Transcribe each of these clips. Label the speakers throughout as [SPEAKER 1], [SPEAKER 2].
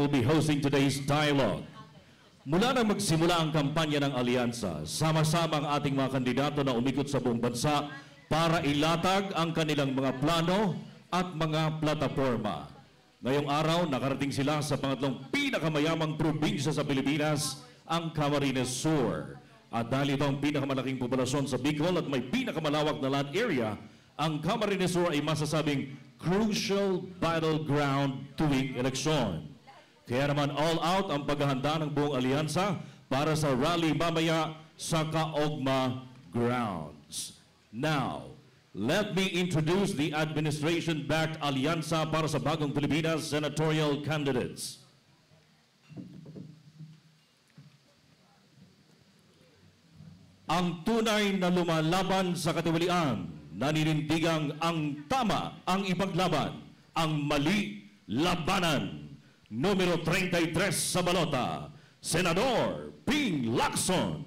[SPEAKER 1] will be hosting today's dialogue. Mula nang magsimula ang kampanya ng Alyansa, sama-sama ang ating mga kandidato na umikot sa buong bansa para ilatag ang kanilang mga plano at mga plataforma. Ngayong araw, nakarating sila sa pangatlong pinakamayamang probinsya sa Pilipinas, ang Camarines Sur. At dahil ito ang pinakamalaking populasyon sa Bicol at may pinakamalawak na land area, ang Camarines Sur ay masasabing crucial battleground tuwing eleksyon. Kaya naman all out ang paghahanda ng buong alyansa para sa rally mamaya sa Kaogma Grounds. Now, let me introduce the administration-backed alyansa para sa Bagong Pilipinas senatorial candidates. Ang tunay na lumalaban sa katiwalian, naninindigang ang tama ang ipaglaban, ang mali labanan. Numero 33 sa balota, Senador Ping Lacson.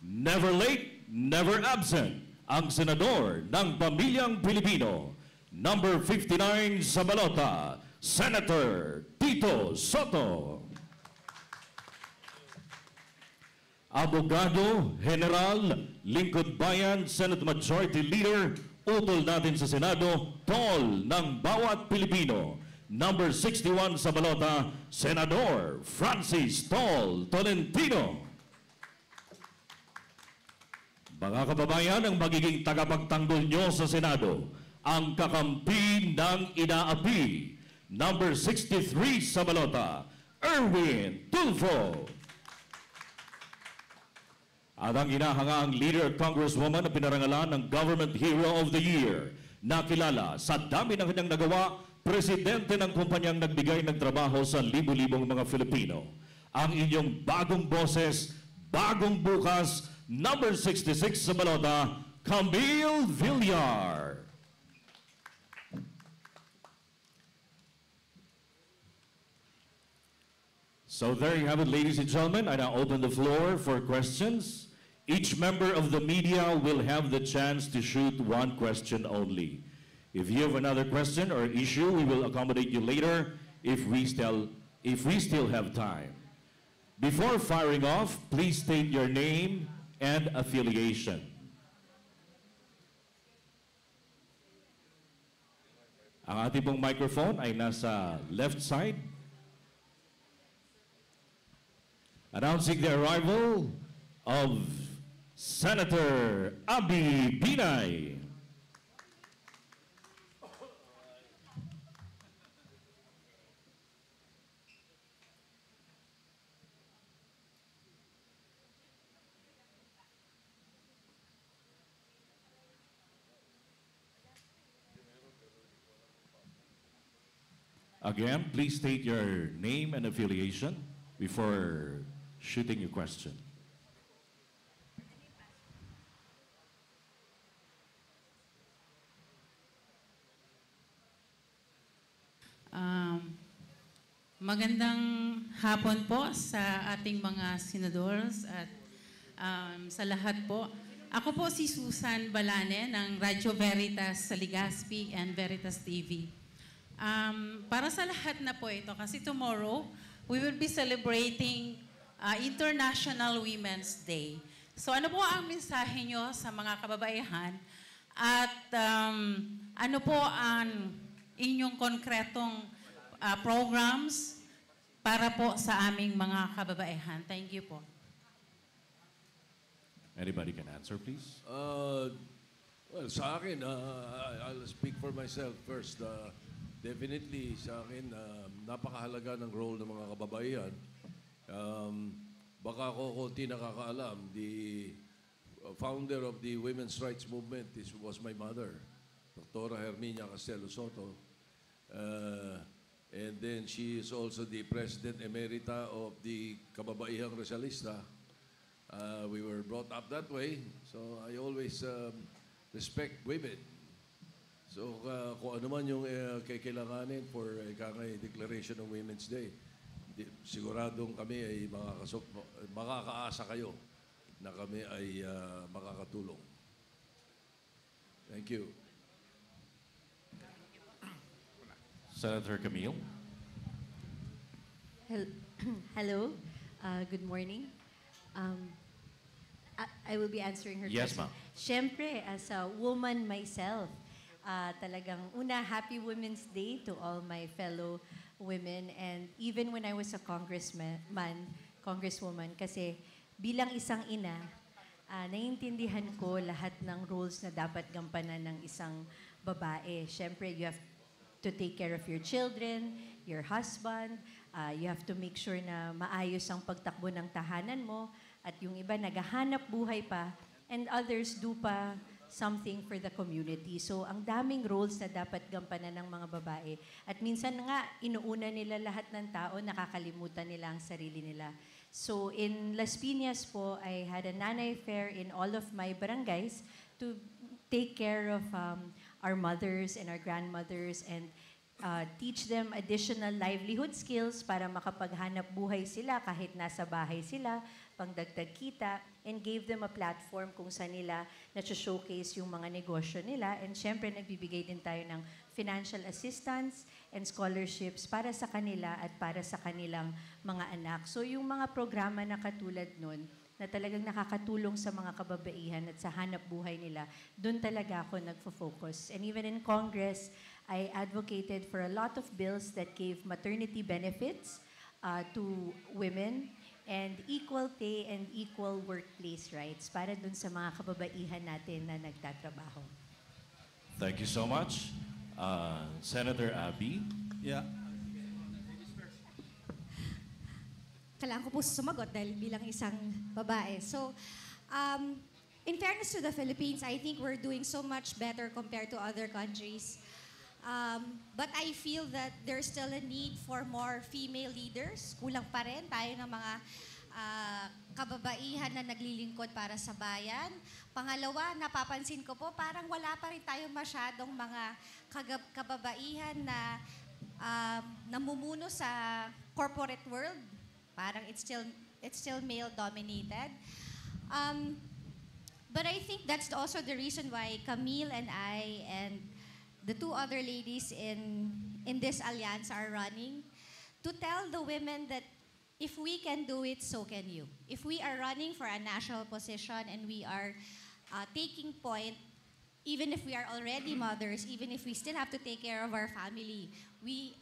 [SPEAKER 1] Never late, never absent, ang senador ng Pamilyang Pilipino. Number 59 sa balota, Senator Tito Soto. Abogado, General, Lingkod Bayan, Senate Majority Leader, utol natin sa Senado, tol ng bawat Pilipino. Number 61 sa balota, Senador Francis Tol Tolentino. Mga kababayan, ang magiging tagapagtanggol nyo sa Senado, ang kakampi ng inaapi. Number 63 sa balota, Erwin Tulfo. At ang inahangang leader congresswoman na pinarangalan ng Government Hero of the Year, nakilala sa dami ng kanyang nagawa, presidente ng kumpanyang nagbigay ng trabaho sa libu-libong mga Filipino. Ang inyong bagong boses, bagong bukas, number 66 sa balota, Camille Villar. So there you have it, ladies and gentlemen. I now open the floor for questions. Each member of the media will have the chance to shoot one question only. If you have another question or issue, we will accommodate you later if we still have time. Before firing off, please state your name and affiliation. Ang ating pong microphone ay nasa left side. Announcing the arrival of Senator Abby Binay. Again, please state your name and affiliation before shooting your question.
[SPEAKER 2] Magandang hapon po sa ating mga senadors at sa lahat po. Ako po si Susan Balane ng Radyo Veritas sa Legazpi and Veritas TV. Para sa lahat na po ito, kasi tomorrow we will be celebrating International Women's Day. So ano po ang mensahe nyo sa mga kababaihan at ano po ang inyong konkretong programs para po sa aming mga kababaihan? Thank you po.
[SPEAKER 1] Anybody can answer, please?
[SPEAKER 3] Well, sa akin, I'll speak for myself first. Definitely, sa akin, napakahalaga ng role ng mga kababaihan. Baka ako konti nakakaalam, the founder of the women's rights movement was my mother, Dr. Herminia Castelo Soto. And then she is also the President Emerita of the Kababaihang Rizalista. We were brought up that way, so I always respect women. So kung ano man yung kailanganin for ikangay Declaration of Women's Day, siguradong kami ay makakaasa kayo na kami ay makakatulong. Thank you.
[SPEAKER 1] Senator Camille.
[SPEAKER 4] Hel- Hello, good morning. I will be answering her
[SPEAKER 1] Yes,
[SPEAKER 4] question.
[SPEAKER 1] ma'am.
[SPEAKER 4] Siyempre, as a woman myself, talagang happy Women's Day to all my fellow women. And even when I was a congresswoman, kasi bilang isang ina, naiintindihan ko lahat ng roles na dapat gampanan ng isang babae. Siyempre, you have to take care of your children, your husband. You have to make sure na maayos ang pagtakbo ng tahanan mo. At yung iba, naghahanap buhay pa. And others do pa something for the community. So, ang daming roles na dapat gampanan ng mga babae. At minsan nga, inuuna nila lahat ng tao, nakakalimutan nila ang sarili nila. So, in Las Piñas po, I had a nanay fair in all of my barangays to take care of our mothers and our grandmothers and teach them additional livelihood skills para makapaghanap buhay sila kahit nasa bahay sila, pangdagdag kita, and gave them a platform kung saan nila na-showcase yung mga negosyo nila. And syempre, nagbibigay din tayo ng financial assistance and scholarships para sa kanila at para sa kanilang mga anak. So yung mga programa na katulad nun, na talagang nakakatulong sa mga kababaihan at sa hanap buhay nila, doon talaga ako nagfo-focus. And even in Congress, I advocated for a lot of bills that gave maternity benefits to women and equal pay and equal workplace rights para dun sa mga kababaihan natin na nagtatrabaho.
[SPEAKER 1] Thank you so much. Senator Abby.
[SPEAKER 5] Yeah.
[SPEAKER 6] Kailangan ko po sumagot dahil bilang isang babae. So, in fairness to the Philippines, I think we're doing so much better compared to other countries. But I feel that there's still a need for more female leaders. Kulang pa rin tayo ng mga kababaihan na naglilingkod para sa bayan. Pangalawa, napapansin ko po, parang wala pa rin tayo masyadong mga kababaihan na namumuno sa corporate world. Parang it's still male-dominated. But I think that's also the reason why Camille and I and the two other ladies in this alliance are running to tell the women that if we can do it, so can you. If we are running for a national position and we are taking point, even if we are already mothers, even if we still have to take care of our family, we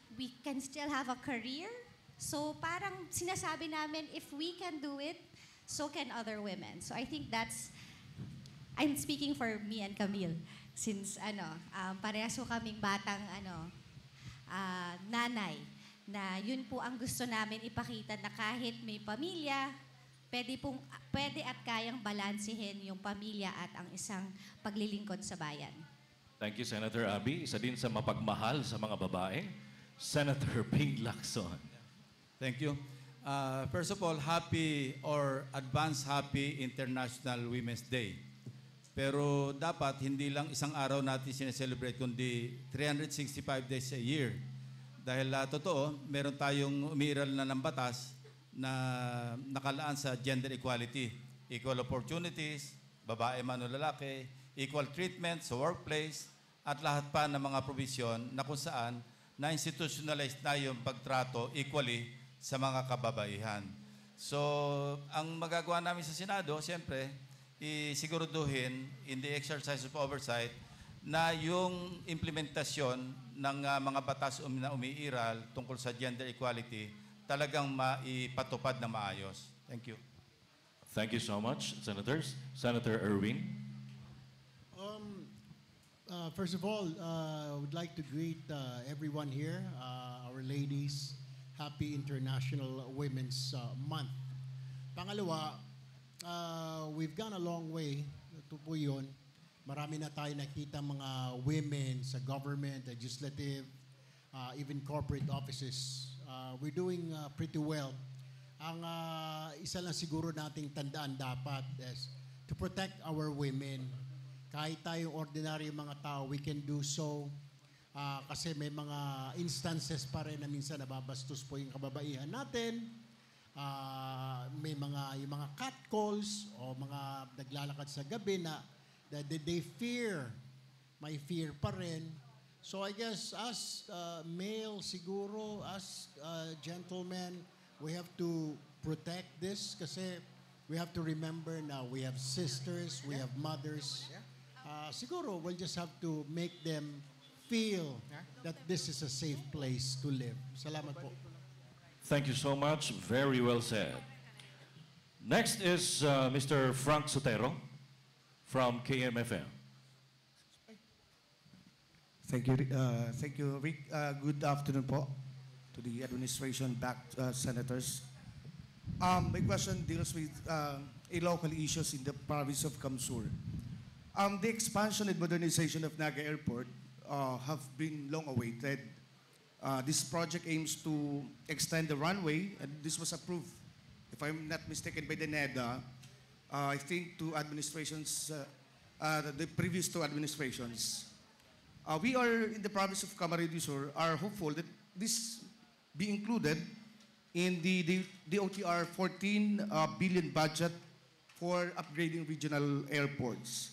[SPEAKER 6] can still have a career. So parang sinasabi namin, if we can do it, so can other women. So I think I'm speaking for me and Camille. Since parehas ko kaming batang nanay, na yun po ang gusto namin ipakita na kahit may pamilya, pwede at kayang balansehin yung pamilya at ang isang paglilingkod sa bayan.
[SPEAKER 1] Thank you, Senator Abby. Isa din sa mapagmahal sa mga babae, Senator Ping Lacson.
[SPEAKER 5] Thank you. First of all, happy or advance happy International Women's Day. Pero dapat hindi lang isang araw natin sineselebrate, kundi 365 days a year. Dahil totoo, meron tayong umiiral na ng batas na nakalaan sa gender equality. Equal opportunities, babae man o lalaki, equal treatment sa workplace, at lahat pa ng mga provision na kung saan na-institutionalize na yung pagtrato equally sa mga kababaihan. So, ang magagawa namin sa Senado, siyempre, isiguraduhin in the exercise of oversight na yung implementasyon ng mga batas na umiiral tungkol sa gender equality talagang maipatupad na maayos. Thank you.
[SPEAKER 1] Thank you so much, Senators. Senator Erwin.
[SPEAKER 7] First of all, I would like to greet everyone here, our ladies. Happy International Women's Month. Pangalawa, we've gone a long way. Ito po yun. Marami na tayo nakita mga women sa government, legislative, even corporate offices. We're doing pretty well. Ang isa lang siguro nating tandaan dapat is to protect our women. Kahit tayong ordinaryo mga tao, we can do so. Kasi may mga instances pa rin na minsan nababastos po yung kababaihan natin. May yung mga catcalls o mga naglalakad sa gabi na they fear, may fear pa rin So I guess us male siguro, us gentlemen, we have to protect this kasi we have to remember now we have sisters, we have mothers. Siguro we'll just have to make them feel that this is a safe place to live. Salamat po.
[SPEAKER 1] Thank you so much. Very well said. Next is Mr. Frank Sotero from KMFM.
[SPEAKER 8] Thank you, Rick. Good afternoon po to the administration-backed senators. My question deals with local issues in the province of Kamsur. The expansion and modernization of Naga Airport have been long awaited. This project aims to extend the runway, and this was approved, if I'm not mistaken, by the NEDA, I think two administrations, the previous two administrations. We are, in the province of Camarines Sur, are hopeful that this be included in the OTR 14 billion budget for upgrading regional airports.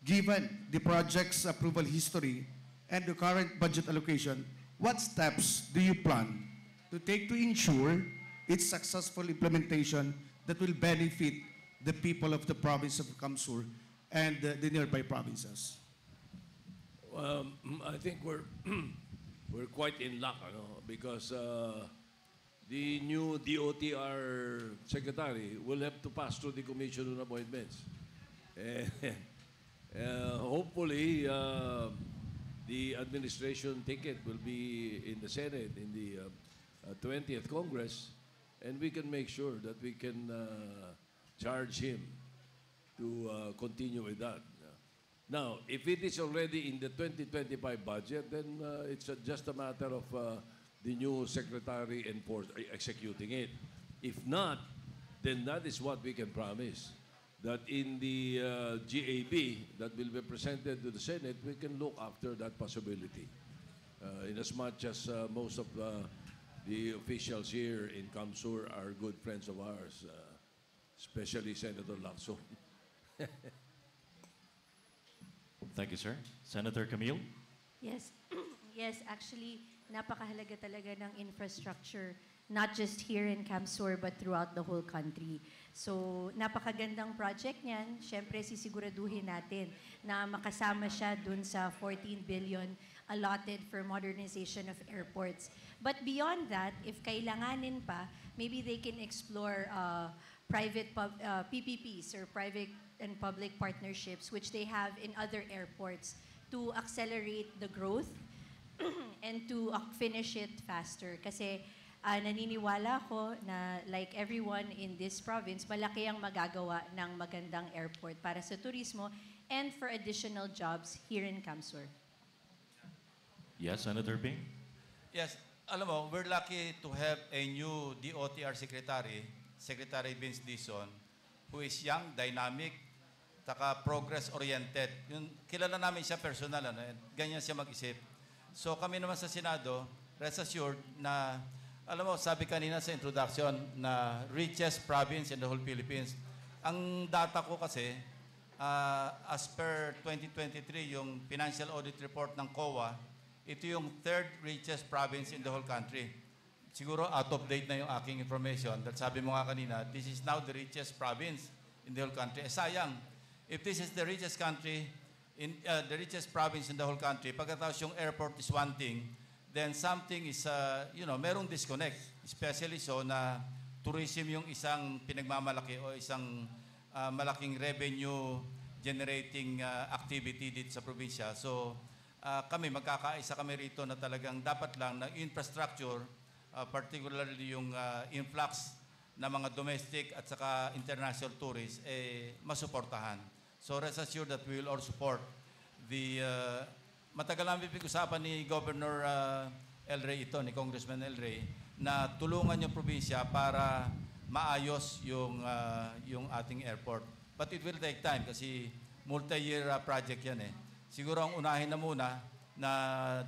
[SPEAKER 8] Given the project's approval history and the current budget allocation, what steps do you plan to take to ensure its successful implementation that will benefit the people of the province of Kamsur and the nearby provinces?
[SPEAKER 3] I think we're we're quite in luck, because the new DOTR secretary will have to pass through the commission on appointments. Hopefully, the administration ticket will be in the Senate in the 20th Congress, and we can make sure that we can charge him to continue with that. Now, if it is already in the 2025 budget, then it's just a matter of the new secretary executing it. If not, then that is what we can promise. That in the GAB that will be presented to the Senate, we can look after that possibility. In as much as most of the officials here in Kamsur are good friends of ours, especially Senator Lacson.
[SPEAKER 1] Thank you, sir. Senator Camille?
[SPEAKER 4] Yes. Yes, actually, napakahalaga talaga ng infrastructure, not just here in Kamsur, but throughout the whole country. So, napakagandang project niyan. Siyempre, sisiguraduhin natin na makasama siya dun sa 14 billion allotted for modernization of airports. But beyond that, if kailanganin pa, maybe they can explore private PPPs or private and public partnerships which they have in other airports to accelerate the growth and to finish it faster. Kasi naniniwala ako na like everyone in this province, malaki ang magagawa ng magandang airport para sa turismo and for additional jobs here in Kamsur.
[SPEAKER 1] Yes, Senator Ping?
[SPEAKER 5] Yes, alam mo, we're lucky to have a new DOTR secretary, Secretary Vince Dizon, who is young, dynamic, taka progress-oriented. Kilala namin siya personal, ganyan siya mag-isip. So kami naman sa Senado, rest assured na, alam mo, sabi kanina sa introduction na richest province in the whole Philippines. Ang data ko kasi, as per 2023, yung financial audit report ng COA, ito yung third richest province in the whole country. Siguro out of date na yung aking information. Dahil sabi mo nga kanina, this is now the richest province in the whole country. Sayang, if this is the richest country, the richest province in the whole country, pagkatapos yung airport is one thing, then something is, merong disconnect. Especially so na tourism yung isang pinagmamalaki o isang malaking revenue generating activity dito sa probinsya. So, kami, magkakaisa kami rito na talagang dapat lang na infrastructure, particularly yung influx na mga domestic at saka international tourists, masuportahan. So rest assured that we will all support the... matagal namin pinag-usapan ni Governor El Rey ito, ni Congressman El Rey, na tulungan yung probinsya para maayos yung ating airport. But it will take time kasi multi-year project yan eh. Siguro ang unahin na muna na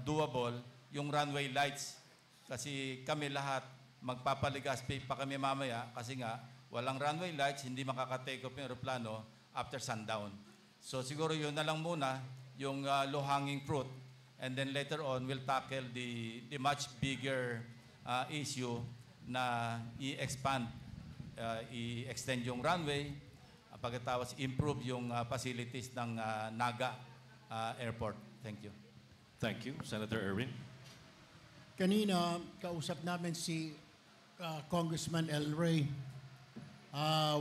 [SPEAKER 5] doable yung runway lights kasi kami lahat magpapaligas pa kami mamaya kasi nga walang runway lights, hindi makaka-take off yung aeroplano after sundown. So siguro yun na lang muna yung low-hanging fruit And then later on, we'll tackle the much bigger issue na i-expand, i-extend yung runway, pagkatapos improve yung facilities ng Naga Airport. Thank you.
[SPEAKER 1] Thank you. Senator Erwin.
[SPEAKER 7] Kanina, kausap namin si Congressman El Rey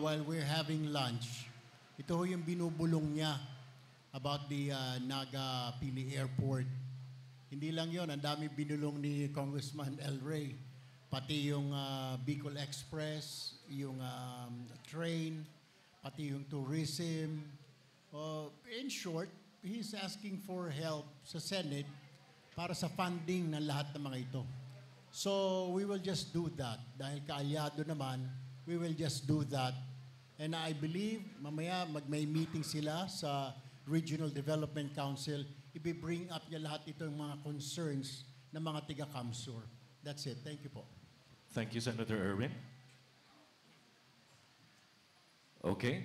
[SPEAKER 7] while we're having lunch. Ito ho yung binubulong niya about the Naga Pili Airport. Hindi lang yon, ang dami binulong ni Congressman El Rey. Pati yung Bicol Express, yung train, pati yung tourism. In short, he's asking for help sa Senate para sa funding ng lahat ng mga ito. So we will just do that. Dahil kaalyado naman, we will just do that. And I believe mamaya may meeting sila sa Regional Development Council. I-bring up niya lahat itong mga concerns ng mga tiga-Kamsur. That's it. Thank you po.
[SPEAKER 1] Thank you, Senator Erwin. Okay.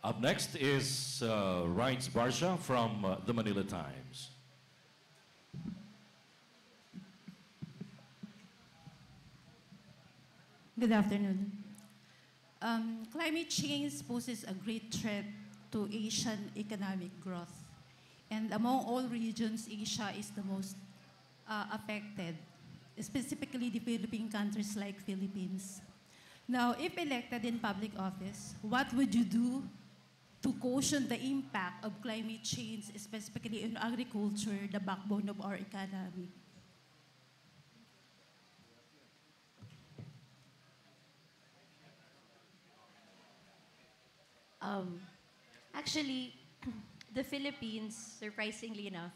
[SPEAKER 1] Up next is Rights Barsha from the Manila Times.
[SPEAKER 9] Good afternoon. Climate change poses a great threat to Asian economic growth. And among all regions, Asia is the most affected, specifically the Philippine countries like Philippines. Now, if elected in public office, what would you do to caution the impact of climate change, specifically in agriculture, the backbone of our economy?
[SPEAKER 4] Actually, the Philippines, surprisingly enough,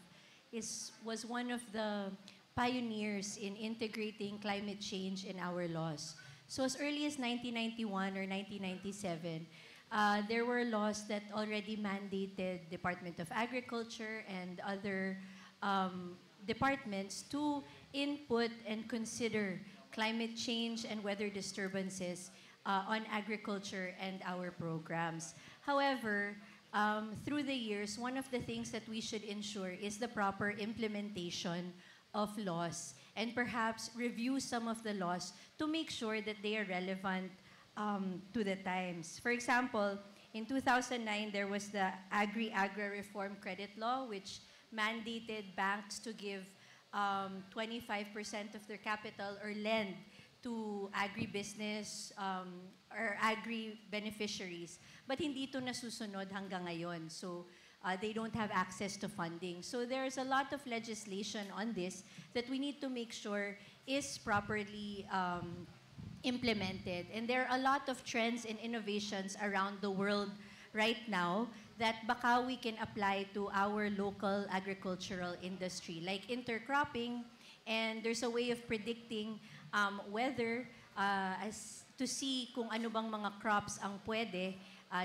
[SPEAKER 4] was one of the pioneers in integrating climate change in our laws. So as early as 1991 or 1997, there were laws that already mandated Department of Agriculture and other departments to input and consider climate change and weather disturbances on agriculture and our programs. However, through the years, one of the things that we should ensure is the proper implementation of laws and perhaps review some of the laws to make sure that they are relevant to the times. For example, in 2009, there was the Agri-Agra Reform Credit Law, which mandated banks to give 25% of their capital or lend to agribusiness or agri-beneficiaries. But hindi ito nasusunod hanggang ngayon. So they don't have access to funding. So there's a lot of legislation on this that we need to make sure is properly implemented. And there are a lot of trends and innovations around the world right now that baka we can apply to our local agricultural industry, like intercropping, and there's a way of predicting weather as to see kung ano bang mga crops ang pwede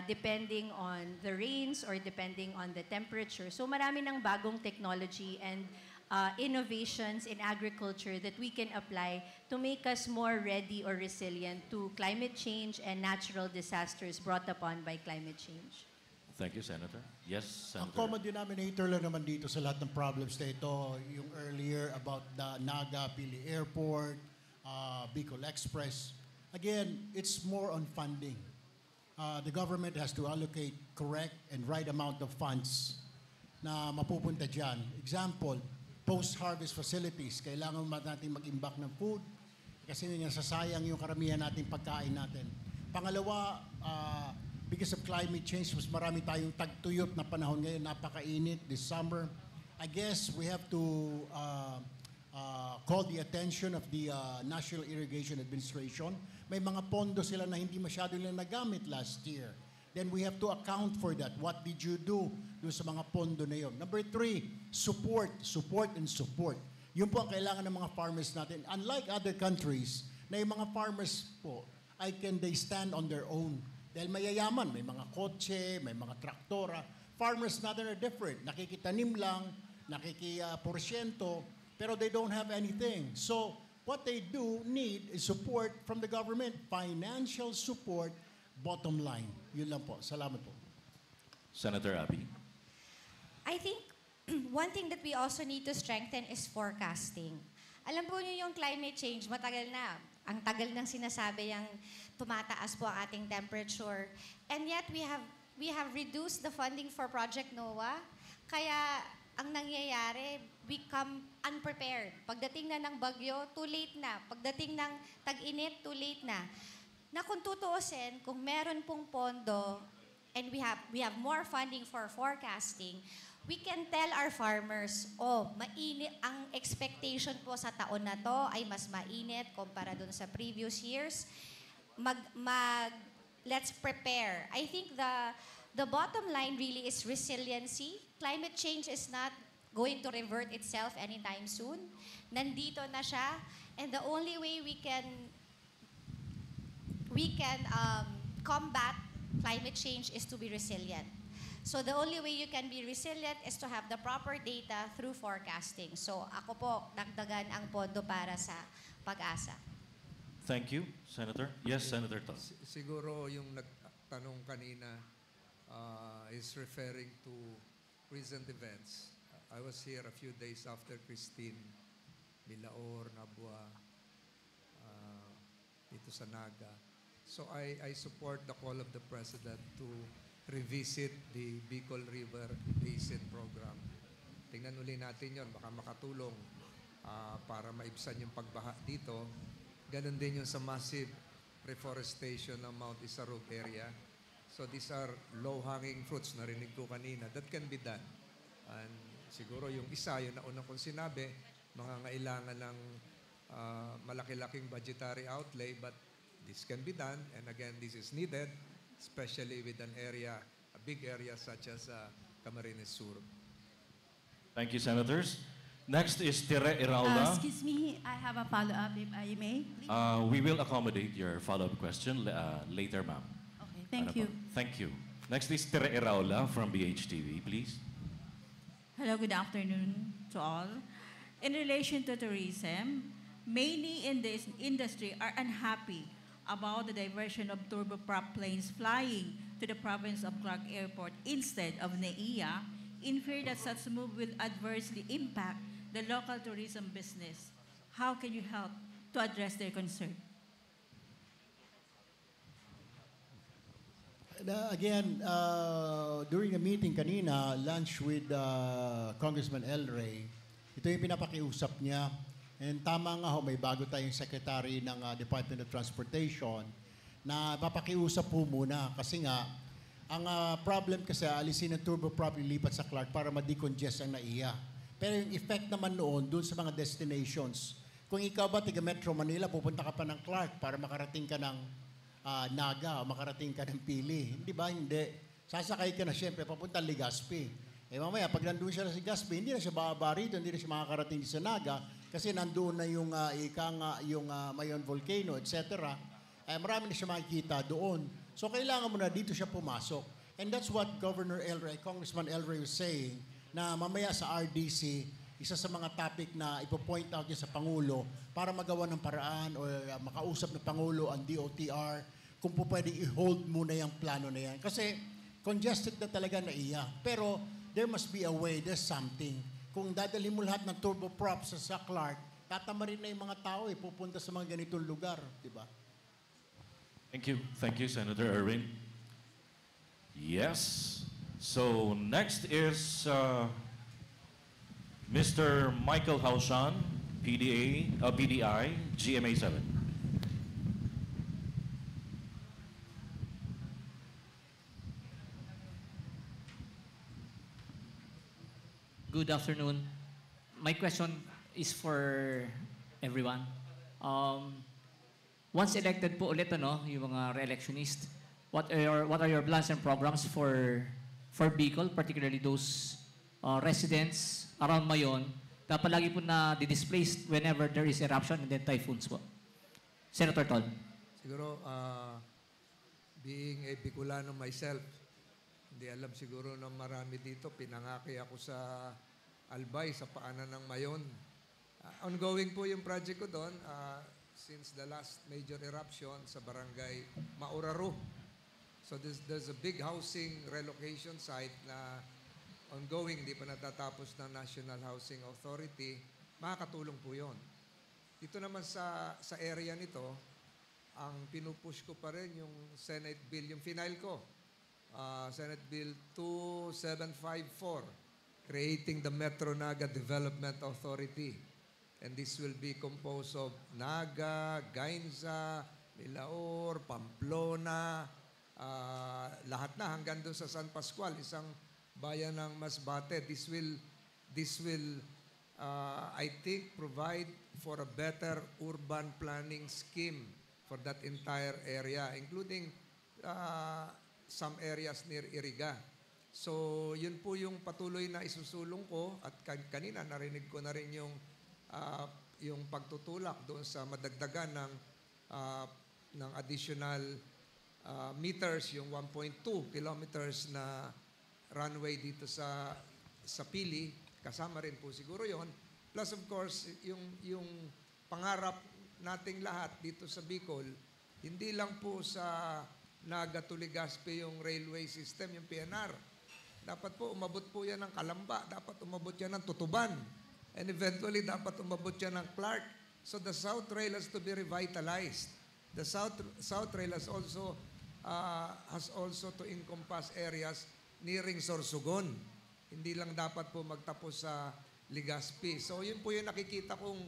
[SPEAKER 4] depending on the rains or depending on the temperature. So marami ng bagong technology and innovations in agriculture that we can apply to make us more ready or resilient to climate change and natural disasters brought upon by climate change.
[SPEAKER 1] Thank you, Senator. Yes,
[SPEAKER 7] Ang
[SPEAKER 1] Senator.
[SPEAKER 7] common denominator lang naman dito sa lahat ng problems na ito, yung earlier about the Naga Pili Airport, Bicol Express. Again, it's more on funding. The government has to allocate correct and right amount of funds na mapupunta dyan. Example, post-harvest facilities. Kailangan natin mag-imbak ng food kasi nasasayang yung karamihan nating pagkain natin. Pangalawa, because of climate change, mas marami tayong tagtuyot na panahon ngayon, napakainit this summer. I guess we have to call the attention of the National Irrigation Administration. May mga pondo sila na hindi masyado nila nagamit last year. Then we have to account for that. What did you do doon sa mga pondo na yun? Number 3, support, and support. Yun po ang kailangan ng mga farmers natin. Unlike other countries, na yung mga farmers po, they stand on their own. Dahil mayayaman, may mga kotse, may mga traktora. Farmers natin are different. Nakikitanim lang, nakikiporsyento, pero they don't have anything. So, what they do need is support from the government. Financial support, bottom line. Yun lang po. Salamat po.
[SPEAKER 1] Senator Abby.
[SPEAKER 6] I think one thing that we also need to strengthen is forecasting. Alam po niyo yung climate change, matagal na. Ang tagal nang sinasabi yung tumataas po ang ating temperature. And yet we have reduced the funding for Project NOAA. Kaya ang nangyayari, we come unprepared. Pagdating na ng bagyo, too late na. Pagdating ng tag-init, too late na. Na kung tutuusin, kung meron pong pondo, and we have more funding for forecasting, we can tell our farmers, mainit ang expectation po sa taon na to ay mas mainit kumpara dun sa previous years. Let's prepare. I think the bottom line really is resiliency. Climate change is not going to revert itself anytime soon. Nandito na siya, and the only way we can combat climate change is to be resilient. So the only way you can be resilient is to have the proper data through forecasting. So ako po, dagdagan ang pondo para sa pag-asa.
[SPEAKER 1] Thank you, Senator. Yes, Senator Todd.
[SPEAKER 10] Siguro yung nagtanong kanina is referring to recent events. I was here a few days after Christine, Milaor, Nabua, dito sa Naga. So I support the call of the President to revisit the Bicol River Basin Program. Tingnan uli natin yon, baka makatulong para maibsan yung pagbaha dito. Ganon din yung sa massive reforestation ng Mount Isarog area. So these are low-hanging fruits, narinig ko kanina. That can be done. And siguro yung isa, yung nauna kong sinabi, mangangailangan ng malaki-laking budgetary outlay, but this can be done. And again, this is needed, especially with an area, a big area such as Camarines Sur.
[SPEAKER 1] Thank you, Senators. Next is Tere Iraula.
[SPEAKER 9] Excuse me, I have a follow-up if I may. Please.
[SPEAKER 1] We will accommodate your follow-up question later, ma'am.
[SPEAKER 9] Okay, thank you.
[SPEAKER 1] Thank you. Next is Tere Iraula from BHTV, please.
[SPEAKER 11] Hello, good afternoon to all. In relation to tourism, many in this industry are unhappy about the diversion of turboprop planes flying to the province of Clark Airport instead of NAIA, in fear that such move will adversely impact the local tourism business. How can you help to address their concern?
[SPEAKER 7] Again, during a meeting kanina, lunch with Congressman El Rey, ito yung pinapakiusap niya. And tama nga ho, may bago tayong secretary ng Department of Transportation na papakiusap po muna kasi nga, ang problem kasi alisin ng turboprop ilipat sa Clark para ma-decongest ang NAIA. Pero yung effect naman noon dun sa mga destinations, kung ikaw ba tiga Metro Manila, pupunta ka pa ng Clark para makarating ka ng Naga o makarating ka ng Pili. Hindi ba? Hindi. Sasakay ka na siyempre papunta Legazpi. Eh mamaya, pag nandun siya sa Legazpi, hindi na siya bababa rito, hindi na siya makakarating sa Naga kasi nandun na yung Mayon Volcano, etc. Eh, marami na siya makikita doon. So kailangan mo na dito siya pumasok. And that's what Congressman El Rey was saying, na mamaya sa RDC, isa sa mga topic na ipo-point out niya sa Pangulo para magawa ng paraan o makausap ng Pangulo ang DOTR kung po pwede i-hold muna yung plano na yan. Kasi congested na talaga NAIA. Pero there must be a way, there's something. Kung dadalhin mo lahat ng turboprops sa Clark, tatama rin na yung mga tao pupunta sa mga ganitong lugar. Diba?
[SPEAKER 1] Thank you. Thank you, Senator Erwin. Yes. So next is Mr. Michael Haushan, PDI, GMA 7.
[SPEAKER 12] Good afternoon. My question is for everyone. Once elected po ulit yung mga re-electionist, what are your plans and programs for Bicol, particularly those residents around Mayon na palagi po na displaced whenever there is eruption and then typhoons po? Senator Tol.
[SPEAKER 10] Siguro, being a Bicolano myself, hindi alam siguro na marami dito. Pinangaki ako sa Albay, sa paanan ng Mayon. Ongoing po yung project ko doon since the last major eruption sa barangay Mauraro. So there's a big housing relocation site na ongoing, di pa natatapos ng National Housing Authority, makakatulong po yun. Dito naman sa area nito, ang pinupush ko pa rin yung Senate Bill, yung final ko, Senate Bill 2754, creating the Metro Naga Development Authority. And this will be composed of Naga, Gainza, Milaor, Pamplona, lahat na hanggang doon sa San Pascual, isang bayan ng Masbate. This will I think provide for a better urban planning scheme for that entire area, including some areas near Iriga. So, yun po yung patuloy na isusulong ko at kanina narinig ko na rin yung pagtutulak doon sa madagdagan ng additional meters, yung 1.2 kilometers na runway dito sa Pili, kasama rin po siguro yon. Plus of course, yung pangarap nating lahat dito sa Bicol, hindi lang po sa Naga to Legazpi yung railway system, yung PNR. Dapat po umabot po yan ng Kalamba, dapat umabot yan ng Tutuban, and eventually dapat umabot yan ng Clark. So the South Rail has to be revitalized. The South Rail has also to encompass areas nearing Sorsogon. Hindi lang dapat po magtapos sa Legazpi. So yun po yung nakikita kong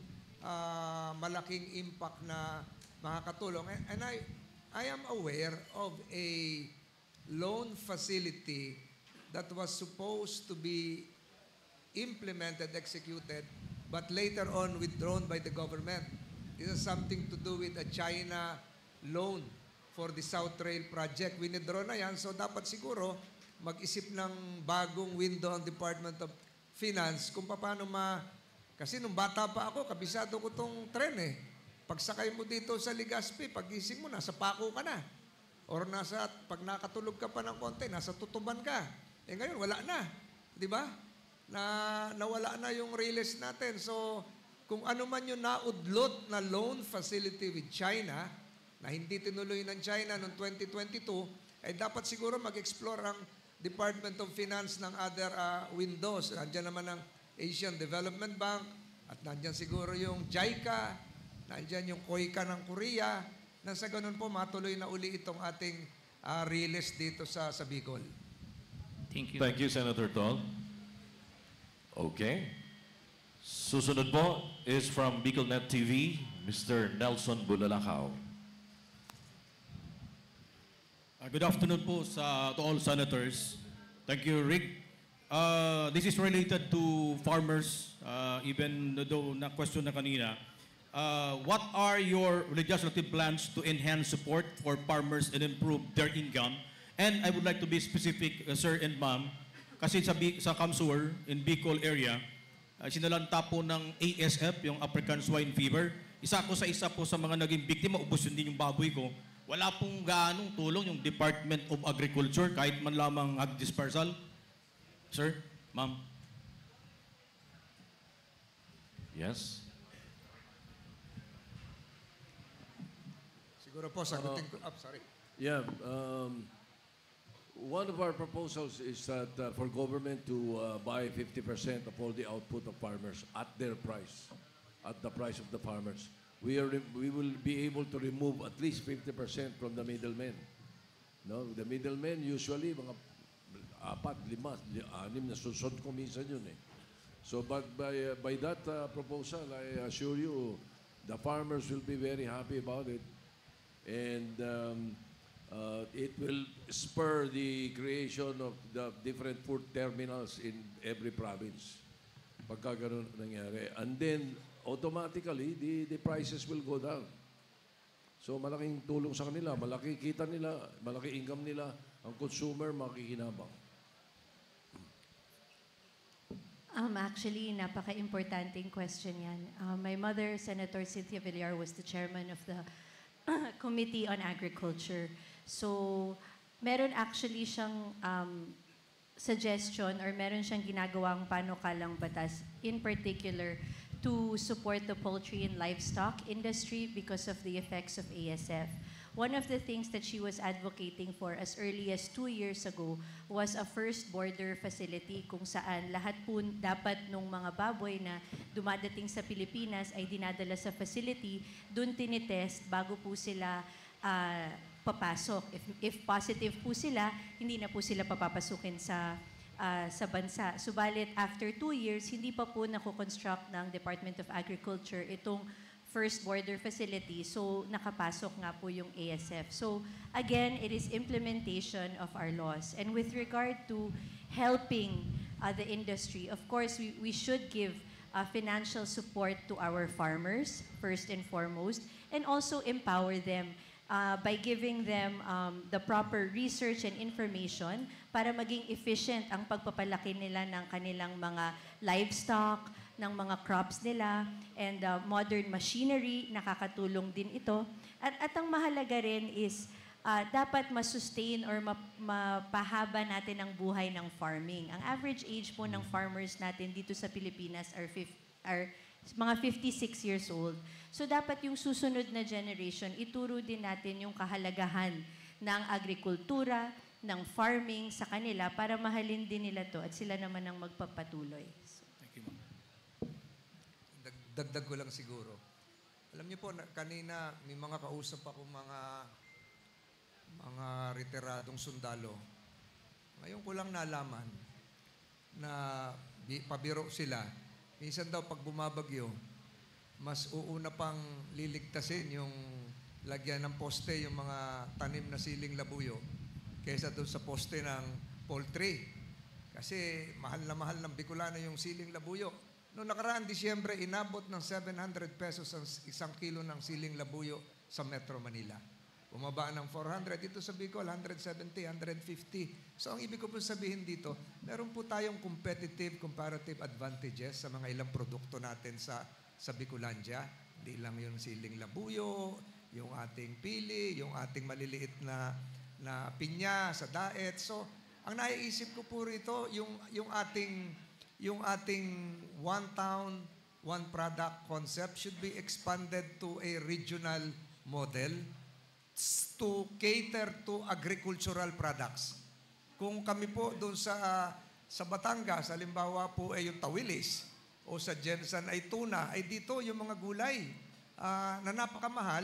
[SPEAKER 10] malaking impact na makakatulong. And I am aware of a loan facility that was supposed to be implemented, executed, but later on withdrawn by the government. This has something to do with a China loan for the South Rail project. Withdraw na yan, so dapat siguro mag-isip ng bagong window ang Department of Finance kung paano kasi nung bata pa ako, kabisado ko tong tren eh. Pagsakay mo dito sa Legazpi, pagising mo, nasa Paco ka na. Or pag nakatulog ka pa ng konti, nasa Tutuban ka. Eh ngayon, wala na. Di ba? Nawala na yung release natin. So, kung ano man yung naudlot na loan facility with China, na hindi tinuloy ng China noong 2022, ay dapat siguro mag-explore ang Department of Finance ng other windows. Nandiyan naman ang Asian Development Bank, at nandiyan siguro yung JICA, nandiyan yung KOICA ng Korea, na sa ganun po matuloy na uli itong ating release dito sa Bicol.
[SPEAKER 12] Thank you.
[SPEAKER 1] Thank you, Senator Tol. Okay. Susunod po is from BicolNet TV, Mr. Nelson Bulalakaw.
[SPEAKER 13] Good afternoon po to all senators. Thank you, Rick. This is related to farmers, even though na question na kanina. What are your legislative plans to enhance support for farmers and improve their income? And I would like to be specific, sir and ma'am, kasi sa Kamsur, in Bicol area, sinalanta po ng ASF, yung African Swine Fever. Isa po sa mga naging biktima, ubos yun din yung baboy ko. Wala pong gaanong tulong yung Department of Agriculture, kahit man lamang hog dispersal. Sir, ma'am.
[SPEAKER 1] Yes?
[SPEAKER 10] Siguro po, sagutin ko. Sorry.
[SPEAKER 3] Yeah. One of our proposals is that for government to buy 50% of all the output of farmers at their price, at the price of the farmers. We will be able to remove at least 50% from the middlemen. No, the middlemen usually mga 4, 5, 6 na susod ko minsan yun eh. So but by that proposal, I assure you, the farmers will be very happy about it, and it will spur the creation of the different food terminals in every province. Pagka ganun nangyari. And then, automatically, the prices will go down. So, malaking tulong sa kanila, malaki kita nila, malaki income nila, ang consumer makikinabang.
[SPEAKER 4] Actually, napaka-importanting question yan. My mother, Senator Cynthia Villar, was the chairman of the Committee on Agriculture. So, meron actually siyang suggestion or meron siyang ginagawang panukalang batas, in particular, to support the poultry and livestock industry because of the effects of ASF. one of the things that she was advocating for as early as 2 years ago was a first border facility kung saan lahat po dapat nung mga baboy na dumadating sa Pilipinas ay dinadala sa facility, dun tinitest bago po sila papasok. If positive po sila, hindi na po sila papapasukin sa bansa. Subalit, after 2 years, hindi pa po nako-construct ng Department of Agriculture itong first border facility. So, nakapasok nga po yung ASF. So, again, it is implementation of our laws. And with regard to helping the industry, of course, we should give financial support to our farmers, first and foremost, and also empower them by giving them the proper research and information para maging efficient ang pagpapalaki nila ng kanilang mga livestock, ng mga crops nila, and modern machinery, nakakatulong din ito. At ang mahalaga rin is dapat masustain or mapahaba natin ang buhay ng farming. Ang average age po ng farmers natin dito sa Pilipinas are mga 56 years old. So dapat yung susunod na generation, ituro din natin yung kahalagahan ng agrikultura, ng farming sa kanila para mahalin din nila to at sila naman ang magpapatuloy. So,
[SPEAKER 5] Thank you, ma'am.
[SPEAKER 10] Dagdag ko lang siguro. Alam niyo po, kanina may mga kausap ako mga retiradong sundalo. Ngayon ko lang nalaman na pabiro sila. Minsan daw pag bumabagyo, mas uuna pang liligtasin yung lagyan ng poste, yung mga tanim na siling labuyo, kaysa doon sa poste ng poultry. Kasi mahal ng Bicolano yung siling labuyo. Noong nakaraang Disyembre, inabot ng 700 pesos ang isang kilo ng siling labuyo sa Metro Manila. Bumaba ng 400. Dito sa Bicol, 170, 150. So ang ibig ko po sabihin dito, meron po tayong comparative advantages sa mga ilang produkto natin sa Bicolandia. Hindi lang yung siling labuyo, yung ating pili, yung ating maliliit na pinya sa daet. So ang naiisip ko po rito, yung ating one town, one product concept should be expanded to a regional model to cater to agricultural products. Kung kami po doon sa Batangas, halimbawa po ay yung tawilis o sa Jensen ay tuna, ay dito yung mga gulay na napakamahal,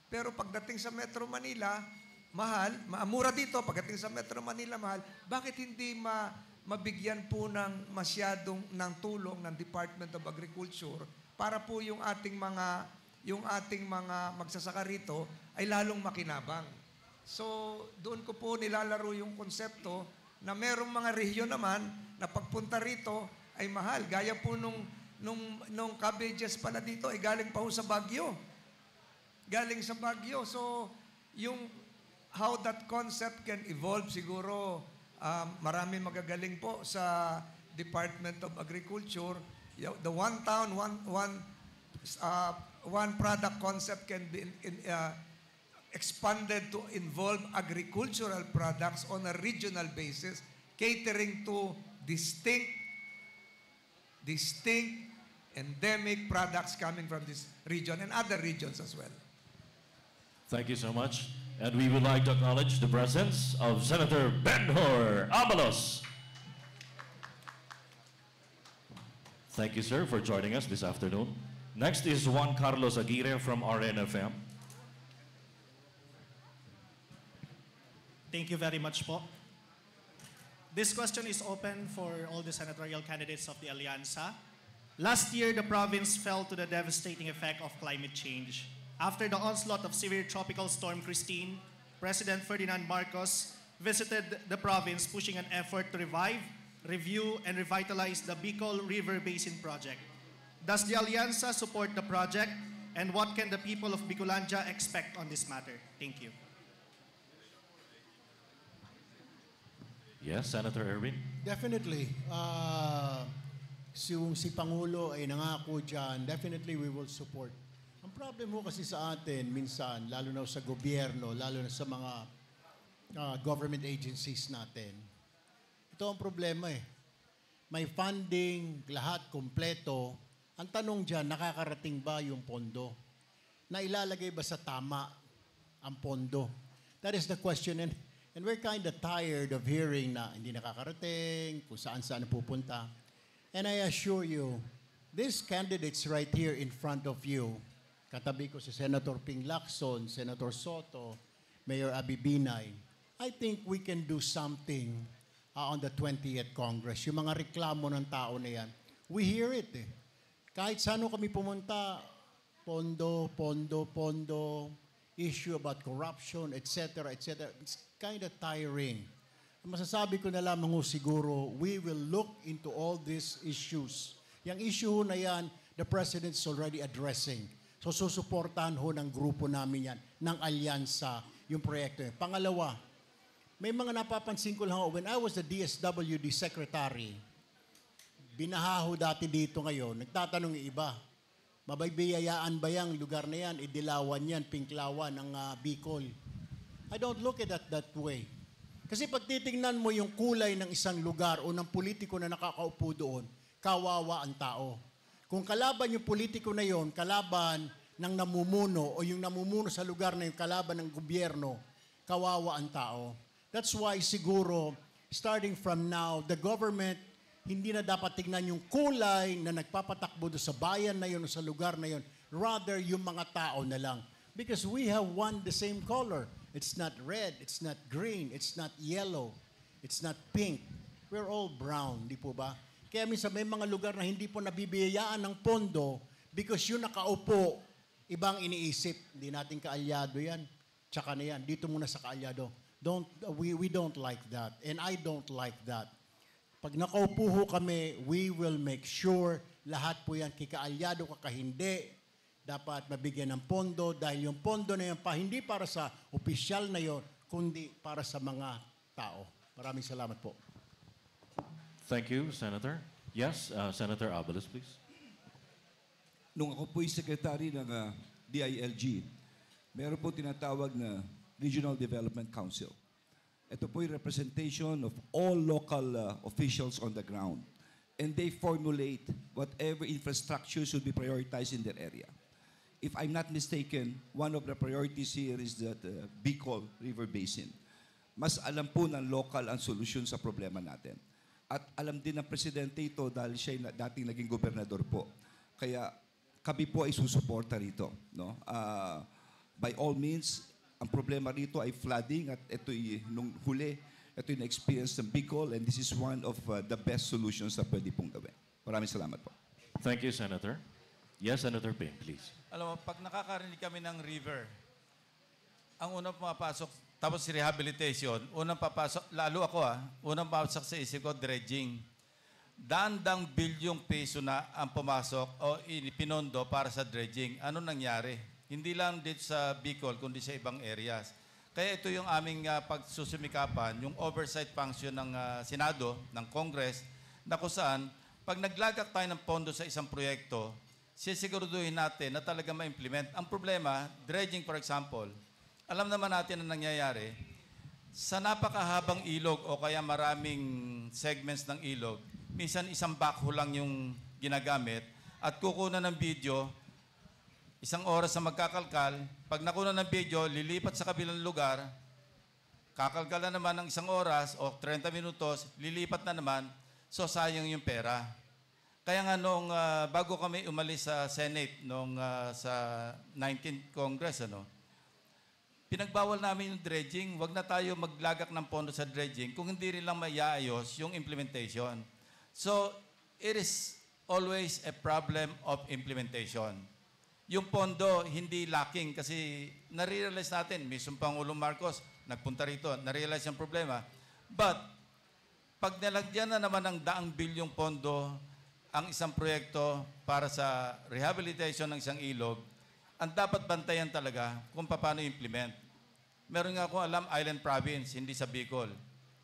[SPEAKER 10] pero pagdating sa Metro Manila, mahal, mura dito, pagdating sa Metro Manila, mahal. Bakit hindi mabigyan po ng masyadong ng tulong ng Department of Agriculture para po yung ating mga magsasaka rito ay lalong makinabang. So, doon ko po nilalaro yung konsepto na merong mga rehiyon naman na pagpunta rito ay mahal. Gaya po nung cabbages pala dito ay galing pa ho sa Baguio. Galing sa Baguio. So, yung how that concept can evolve siguro, marami magagaling po sa Department of Agriculture. The one town, one product concept can be expanded to involve agricultural products on a regional basis, catering to distinct endemic products coming from this region and other regions as well.
[SPEAKER 1] Thank you so much. And we would like to acknowledge the presence of Senator Ben-Hur Abalos. Thank you, sir, for joining us this afternoon. Next is Juan Carlos Aguirre from RNFM.
[SPEAKER 14] Thank you very much po. This question is open for all the senatorial candidates of the Alianza. Last year, the province fell to the devastating effect of climate change. After the onslaught of severe tropical storm Christine, President Ferdinand Marcos visited the province pushing an effort to revive, review, and revitalize the Bicol River Basin Project. Does the Alianza support the project, and what can the people of Bicolandia expect on this matter? Thank you.
[SPEAKER 1] Yes, Senator Erwin.
[SPEAKER 7] Definitely. Si Pangulo ay nangako dyan, definitely we will support. Ang problem mo kasi sa atin, minsan, lalo na sa gobyerno, lalo na sa mga government agencies natin, ito ang problema eh. May funding, lahat, kompleto. Ang tanong dyan, nakakarating ba yung pondo? Na ilalagay ba sa tama? ang pondo? That is the question. And we're kind of tired of hearing na hindi nakakarating, kung saan-saan pupunta. And I assure you, these candidates right here in front of you, katabi ko si Senator Ping Lacson, Senator Soto, Mayor Abby Binay, I think we can do something on the 20th Congress. Yung mga reklamo ng tao na yan, we hear it eh. Kahit saan kami pumunta, pondo, issue about corruption, etc., etc. It's kind of tiring. Masasabi ko na lamang siguro, we will look into all these issues. Yung issue na yan, the President is already addressing. So susuportahan ng grupo namin yan, ng alyansa, yung proyekto. Pangalawa, may mga napapansin ko lang, when I was the DSWD Secretary, binahaho dati dito ngayon, nagtatanong yung iba, mabaybiyayaan ba yung lugar na yan, Idilawan yan, Pinklawan, ng Bicol? I don't look at that way. Kasi pag titingnan mo yung kulay ng isang lugar o ng politiko na nakakaupo doon, kawawa ang tao. Kung kalaban yung politiko na yon, kalaban ng namumuno o yung namumuno sa lugar na yung kalaban ng gobyerno, kawawa ang tao. That's why siguro, starting from now, the government hindi na dapat tignan yung kulay na nagpapatakbo do sa bayan na yun o sa lugar na yun. Rather, yung mga tao na lang. Because we have one the same color. It's not red, it's not green, it's not yellow, it's not pink. We're all brown, di po ba? Kaya minsan may mga lugar na hindi po nabibiyayaan ng pondo because yung nakaupo, ibang iniisip. Hindi natin kaalyado yan. Tsaka na yan. Dito muna sa kaalyado. We don't like that. And I don't like that. Pag nakaupo ho kami, we will make sure lahat po yan, kikaalyado ka hindi, dapat mabigyan ng pondo dahil yung pondo na yan hindi para sa opisyal na yon, kundi para sa mga tao. Maraming salamat po.
[SPEAKER 1] Thank you, Senator. Yes, Senator Abalos, please.
[SPEAKER 15] Nung ako po'y secretary ng DILG, meron po tinatawag na Regional Development Council. Ito po'y representation of all local officials on the ground. And they formulate whatever infrastructure should be prioritized in their area. If I'm not mistaken, one of the priorities here is the Bicol River Basin. Mas alam po ng local ang solusyon sa problema natin. At alam din ng presidente ito dahil siya dating naging gobernador po. Kaya kami po ay susuporta rito. No? By all means, ang problema rito ay flooding at ito nung huli, ito yung experience ng Bicol and this is one of the best solutions na pwede pong gawin. Maraming salamat po.
[SPEAKER 1] Thank you, Senator. Yes, Senator Ping, please.
[SPEAKER 5] Alam mo, pag nakakarinig kami ng river, ang unang pumapasok, tapos rehabilitation, unang papasok, lalo ako unang papasok sa isip ko, dredging. Daan-dang bilyong peso na ang pumasok o pinondo para sa dredging. Ano nangyari? Hindi lang dito sa Bicol, kundi sa ibang areas. Kaya ito yung aming pagsusumikapan, yung oversight function ng Senado, ng Congress, na kung saan, pag naglagak tayo ng pondo sa isang proyekto, sisiguraduhin natin na talaga ma-implement. Ang problema, dredging for example, alam naman natin na nangyayari, sa napakahabang ilog o kaya maraming segments ng ilog, minsan isang backhoe lang yung ginagamit at kukunan ng video, isang oras na magkakalkal, pag nakuha ng video, lilipat sa kabilang lugar, kakalkal na naman ng isang oras o 30 minutos, lilipat na naman, so sayang yung pera. Kaya nga nung bago kami umalis sa Senate, nung sa 19th Congress, pinagbawal namin yung dredging. Huwag na tayo maglagak ng pondo sa dredging kung hindi rin lang maiaayos yung implementation. So, it is always a problem of implementation. Yung pondo, hindi lacking kasi nare-realize natin, mismo Pangulong Marcos, nagpunta rito, nare-realize yung problema. But, pag nalagyan na naman ng daang bilyong pondo ang isang proyekto para sa rehabilitation ng isang ilog, ang dapat bantayan talaga kung paano implement. Meron nga akong alam, Island Province, hindi sa Bicol.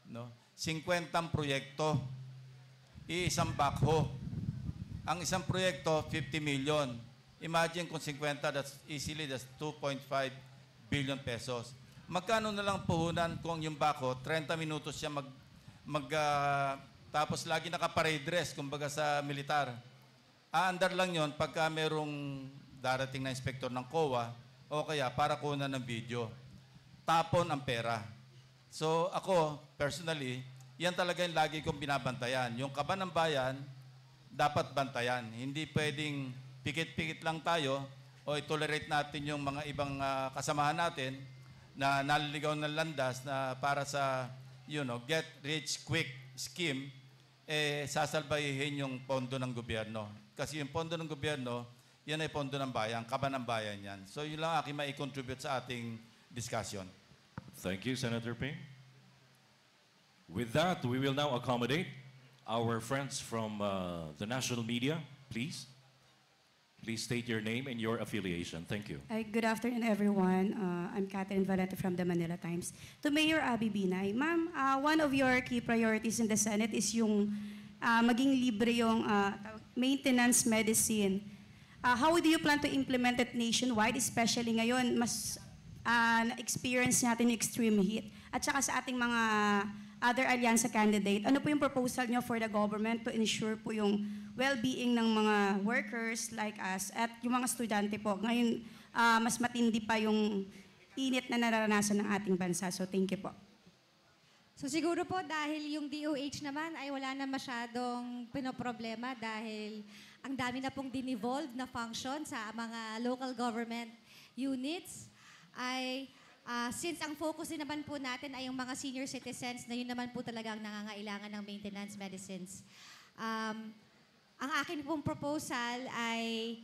[SPEAKER 5] No? 50 proyekto, iisang backhoe. Ang isang proyekto, 50 million. Imagine kung 50, that's 2.5 billion pesos. Magkano na lang puhunan kung yung backhoe, 30 minutos siya tapos lagi naka-parade dress, kumbaga sa militar. Aandar lang yon pagka merong darating na inspektor ng COA o kaya para kunan ng video. tapon ang pera. So ako, personally, yan talaga yung lagi kong binabantayan. Yung kaban ng bayan, dapat bantayan. Hindi pwedeng pikit-pikit lang tayo o itolerate natin yung mga ibang kasamahan natin na naliligaw ng landas na para sa, get rich quick scheme, sasalbayihin yung pondo ng gobyerno. Kasi yung pondo ng gobyerno, yan ay pondo ng bayan, kaban ng bayan yan. So yun lang aking mai-contribute sa ating discussion.
[SPEAKER 1] Thank you, Senator Ping. With that, we will now accommodate our friends from the national media. Please state your name and your affiliation. Thank you.
[SPEAKER 16] Hi, good afternoon, everyone. I'm Catherine Valente from the Manila Times. To Mayor Abby Binay, ma'am, one of your key priorities in the Senate is yung maging libre yung maintenance medicine. How do you plan to implement it nationwide, especially ngayon, mas na-experience natin yung extreme heat? At saka sa ating mga other alyansa candidate, ano po yung proposal nyo for the government to ensure po yung well-being ng mga workers like us at yung mga estudyante po? Ngayon, mas matindi pa yung init na nararanasan ng ating bansa. So, thank you po.
[SPEAKER 6] So siguro po dahil yung DOH naman ay wala na masyadong pinoproblema dahil ang dami na pong dinevolve na function sa mga local government units ay since ang focus din naman po natin ay yung mga senior citizens na yun naman po talagang nangangailangan ng maintenance medicines. Ang akin pong proposal ay,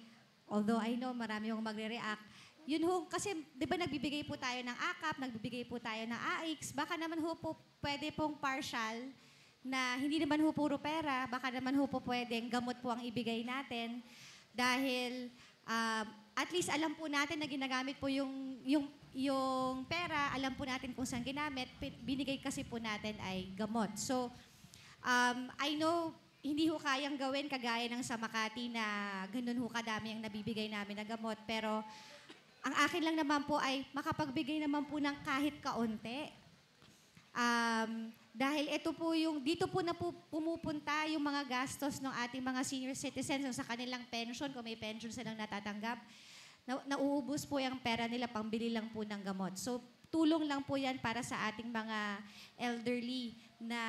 [SPEAKER 6] although I know marami yung magre-react, yun ho, kasi di ba nagbibigay po tayo ng AKAP, nagbibigay po tayo ng AIX, baka naman ho po pwede pong partial na hindi naman ho puro pera, baka naman ho po pwedeng gamot po ang ibigay natin dahil at least alam po natin na ginagamit po yung pera, alam po natin kung saan ginamit, binigay kasi po natin ay gamot. So, I know hindi ho kayang gawin kagaya ng sa Makati na ganun ho kadami ang nabibigay namin na gamot, pero ang akin lang naman po ay makapagbigay naman po ng kahit kaunti. Dahil ito po dito po na pumupunta yung mga gastos ng ating mga senior citizens sa kanilang pension, kung may pension silang natatanggap, nauubos po yung pera nila, pambili lang po ng gamot. So, tulong lang po yan para sa ating mga elderly na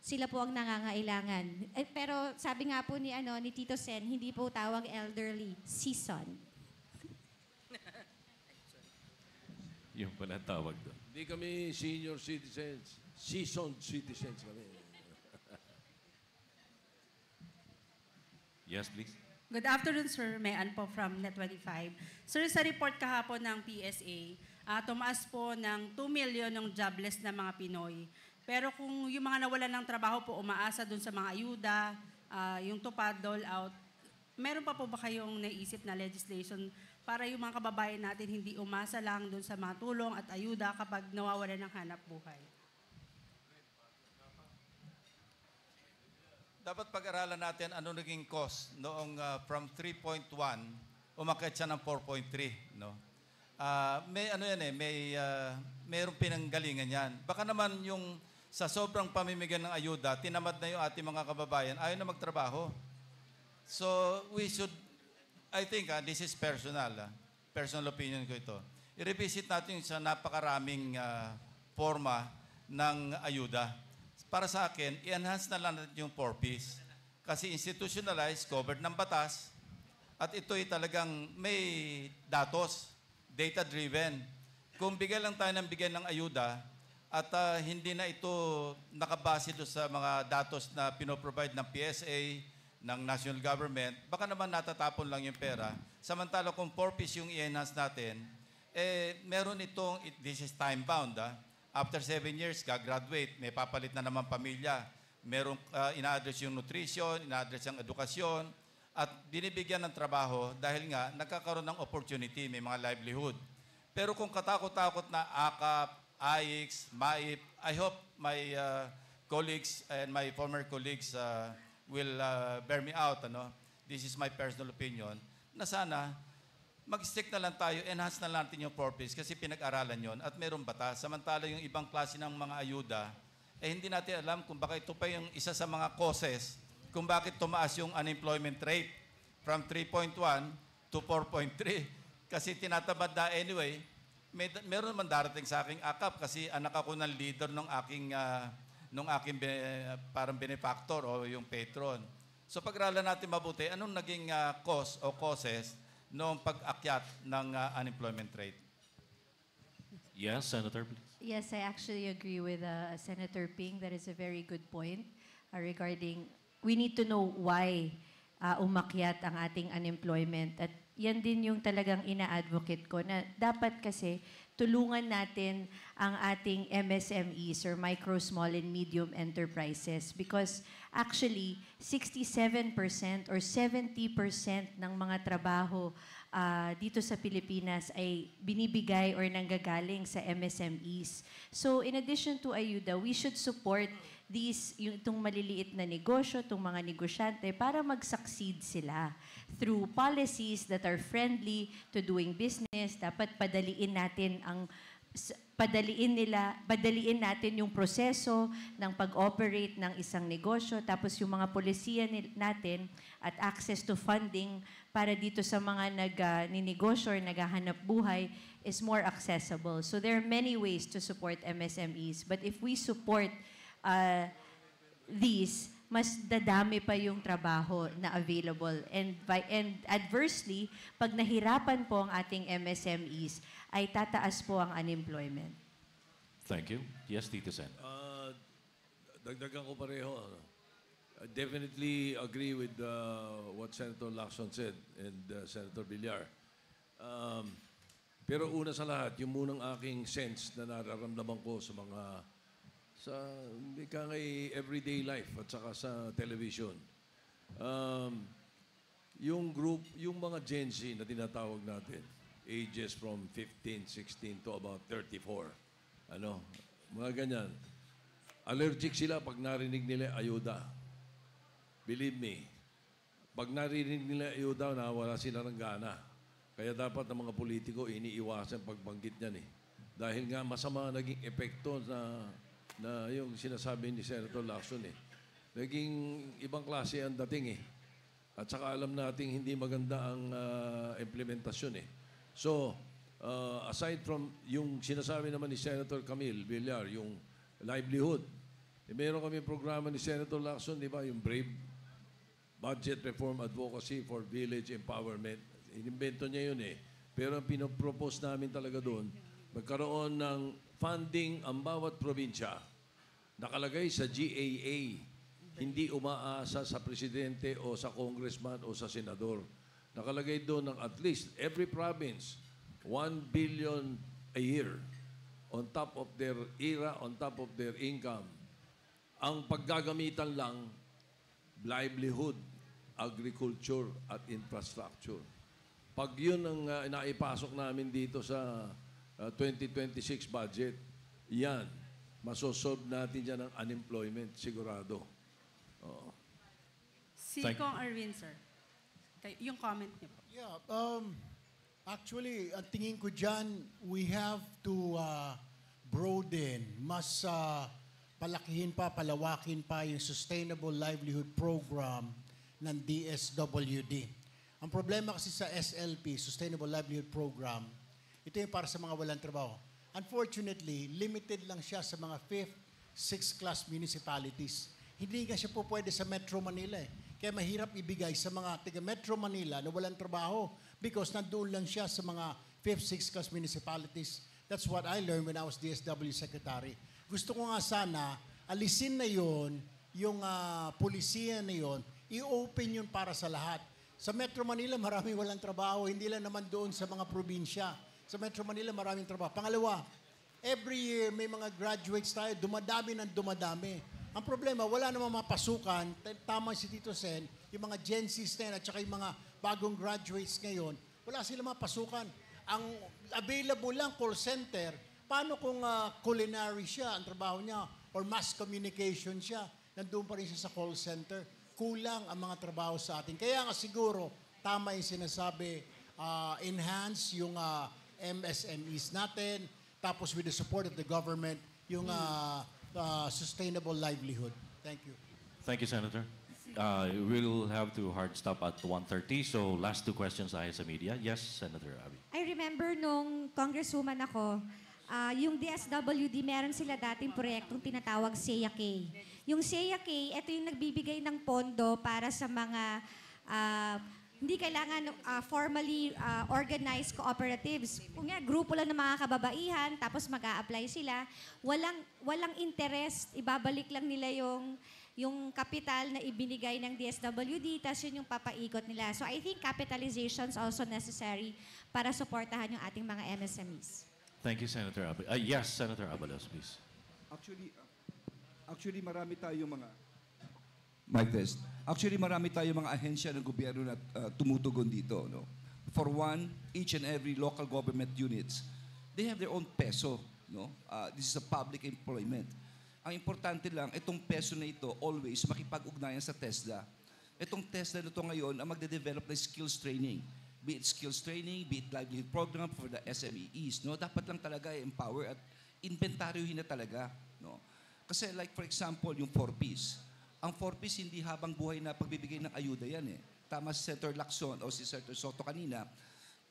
[SPEAKER 6] sila po ang nangangailangan. Pero sabi nga po ni Tito Sen, hindi po tawag elderly, season.
[SPEAKER 1] Yung pala tawag doon.
[SPEAKER 3] Hindi kami senior citizens. Seasoned citizens kami.
[SPEAKER 1] Yes, please.
[SPEAKER 17] Good afternoon, sir. May Ann po from Net25. Sir, sa report kahapon ng PSA, tumaas po ng 2 million ng jobless na mga Pinoy. Pero kung yung mga nawalan ng trabaho po, umaasa dun sa mga ayuda, yung tupad, dole out, meron pa po ba kayong naisip na legislation para yung mga kababayan natin hindi umasa lang dun sa mga tulong at ayuda kapag nawawalan ng hanap buhay?
[SPEAKER 5] Dapat pag-aralan natin ano naging cost noong from 3.1 umakyat siya ng 4.3, no? Mayroong pinanggalingan yan. Baka naman yung sa sobrang pamimigay ng ayuda, tinamad na yung ating mga kababayan, ayaw na magtrabaho. So we should, I think this is personal, personal opinion ko ito. I-revisit natin sa napakaraming forma ng ayuda. Para sa akin, i-enhance na lang natin yung 4Ps. Kasi institutionalized, covered ng batas, at ito'y talagang may datos, data-driven. Kung bigyan lang tayo ng bigyan ng ayuda, at hindi na ito nakabase doon sa mga datos na pinoprovide ng PSA, ng national government, baka naman natatapon lang yung pera. Samantala kung 4Ps yung i-enhance natin, meron itong, this is time-bound, After 7 years, gagraduate, may papalit na naman pamilya. Merong ina-address yung nutrition, ina-address yung edukasyon, at binibigyan ng trabaho dahil nga nagkakaroon ng opportunity, may mga livelihood. Pero kung katakot-takot na AKAP, AIX, MAIP, I hope my colleagues and my former colleagues will bear me out. This is my personal opinion, na sana mag-stick na lang tayo, enhance na lang natin yung 4Ps kasi pinag-aralan yon at mayroong batas. Samantala yung ibang klase ng mga ayuda, hindi natin alam kung bakit ito pa yung isa sa mga causes kung bakit tumaas yung unemployment rate from 3.1 to 4.3. Kasi tinatamad na anyway, meron man darating sa aking akap kasi anak ako ng leader ng aking parang benefactor o yung patron. So pag-aralan natin mabuti, anong naging cause o causes ng pag-akyat ng unemployment rate?
[SPEAKER 1] Yes, Senator, please.
[SPEAKER 4] Yes, I actually agree with Senator Ping. That is a very good point regarding we need to know why umakyat ang ating unemployment. At yan din yung talagang ina-advocate ko na dapat kasi tulungan natin ang ating MSMEs or micro, small, and medium enterprises because actually 67% or 70% ng mga trabaho dito sa Pilipinas ay binibigay or nanggagaling sa MSMEs. So in addition to ayuda, we should support itong maliliit na negosyo, itong mga negosyante para mag-succeed sila through policies that are friendly to doing business. Dapat padaliin natin yung proseso ng pag-operate ng isang negosyo, tapos yung mga polisiya natin at access to funding para dito sa mga ninegosyo or naghahanap buhay is more accessible. So there are many ways to support MSMEs, but if we support these, mas dadami pa yung trabaho na available. And adversely, pag nahirapan po ang ating MSMEs, ay tataas po ang unemployment.
[SPEAKER 1] Thank you. Yes, Tito Sen.
[SPEAKER 3] Dagdagan ko pareho. I definitely agree with what Senator Lacson said and Senator Villar. Pero una sa lahat, yung munang aking sense na nararamdaman ko sa everyday life at saka sa television. Yung mga Gen Z na tinatawag natin, ages from 15, 16 to about 34. Mga ganyan. Allergic sila pag narinig nila ayuda. Believe me, pag narinig nila ayuda, nawala sila ng gana. Kaya dapat ng mga politiko iniiwasan pagbanggit niyan eh. Dahil nga masama naging epekto na yung sinasabi ni Senator Lacson eh. Naging ibang klase ang dating eh. At saka alam nating hindi maganda ang implementasyon eh. So, aside from yung sinasabi naman ni Senator Camille Villar, yung livelihood, meron kami programa ni Senator Lacson, di ba? Yung BRAVE, Budget Reform Advocacy for Village Empowerment. Inimbento niya yun eh. Pero ang pinapropose namin talaga doon, magkaroon ng funding ang bawat probinsya. Nakalagay sa GAA, hindi umaasa sa presidente o sa congressman o sa senador. Nakalagay doon ng at least every province, 1 billion a year on top of their on top of their income. Ang paggagamitan lang, livelihood, agriculture, at infrastructure. Pag yun ang naipasok namin dito sa 2026 budget, yan, masosolve natin dyan ang unemployment, sigurado.
[SPEAKER 17] Si Kong Arvin, sir. Yung comment niyo po.
[SPEAKER 7] Yeah, actually, ang tingin ko dyan, we have to broaden, mas palakihin pa, palawakin pa yung Sustainable Livelihood Program ng DSWD. Ang problema kasi sa SLP, Sustainable Livelihood Program, ito yung para sa mga walang trabaho. Unfortunately, limited lang siya sa mga 5th, 6th class municipalities. Hindi nga siya po pwede sa Metro Manila eh. Kaya mahirap ibigay sa mga taga Metro Manila na walang trabaho because nandoon lang siya sa mga 5th, 6th class municipalities. That's what I learned when I was DSW Secretary. Gusto ko nga sana, alisin na yon, yung polisiya na yon, i-open yun para sa lahat. Sa Metro Manila, maraming walang trabaho. Hindi lang naman doon sa mga probinsya. Sa Metro Manila, maraming trabaho. Pangalawa, every year may mga graduates tayo, dumadami ng dumadami. Ang problema, wala namang mapasukan. Tama si Tito Sen, yung mga Gen Zs na at saka yung mga bagong graduates ngayon, wala silang mapasukan. Ang available lang, call center. Paano kung culinary siya, ang trabaho niya, or mass communication siya, nandun pa rin siya sa call center. Kulang ang mga trabaho sa atin. Kaya nga siguro, tama yung sinasabi, enhance yung MSMEs natin, tapos with the support of the government, yung sustainable livelihood. Thank you.
[SPEAKER 1] Thank you, Senator. we'll have to hard stop at 1:30. So last two questions tayo sa media. Yes, Senator Abby.
[SPEAKER 6] I remember nung congresswoman ako, yung DSWD, meron sila dating proyektong tinatawag SEA-K. Yung SEA-K, ito yung nagbibigay ng pondo para sa mga hindi kailangan formally organized cooperatives. Kung nga, grupo lang ng mga kababaihan, tapos mag-a-apply sila, walang interest, ibabalik lang nila yung kapital na ibinigay ng DSWD, tapos yun yung papaikot nila. So I think capitalization is also necessary para suportahan yung ating mga MSMEs.
[SPEAKER 1] Thank you, Senator Abalos. Yes, Senator Abalos, please.
[SPEAKER 15] Actually, marami tayong mga... Mic test. Actually, marami tayong mga ahensya ng gobyerno na tumutugon dito. No? For one, each and every local government units, they have their own peso. No? This is a public employment. Ang importante lang, itong peso na ito, always makipag-ugnayan sa TESDA. Itong TESDA na ito ngayon ang magde-develop ng skills training. Be it skills training, be it livelihood program for the SMEs. No? Dapat lang talaga empower at inventaryohin na talaga. No? Kasi like for example, yung 4Ps. Ang 4Ps hindi habang buhay na pagbibigay ng ayuda yan eh. Tama si Senator Lacson o si Senator Soto kanina,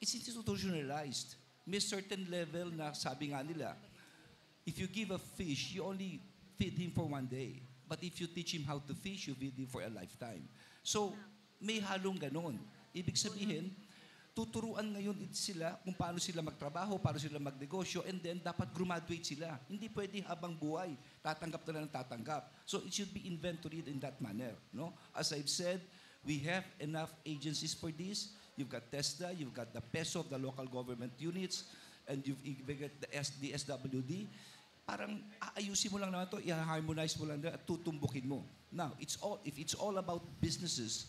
[SPEAKER 15] it's institutionalized. May certain level na sabi nga nila, if you give a fish, you only feed him for one day. But if you teach him how to fish, you feed him for a lifetime. So, may halong ganon. Ibig sabihin, tuturuan ngayon sila kung paano sila magtrabaho, paano sila magnegosyo, and then dapat graduate sila. Hindi pwede habang buhay, tatanggap na lang tatanggap. So it should be inventoried in that manner. No? As I've said, we have enough agencies for this. You've got TESDA, you've got the PESO of the local government units, and you've got the SWD. Parang aayusin mo lang naman ito, i-harmonize mo lang at tutumbukin mo. Now, if it's all about businesses,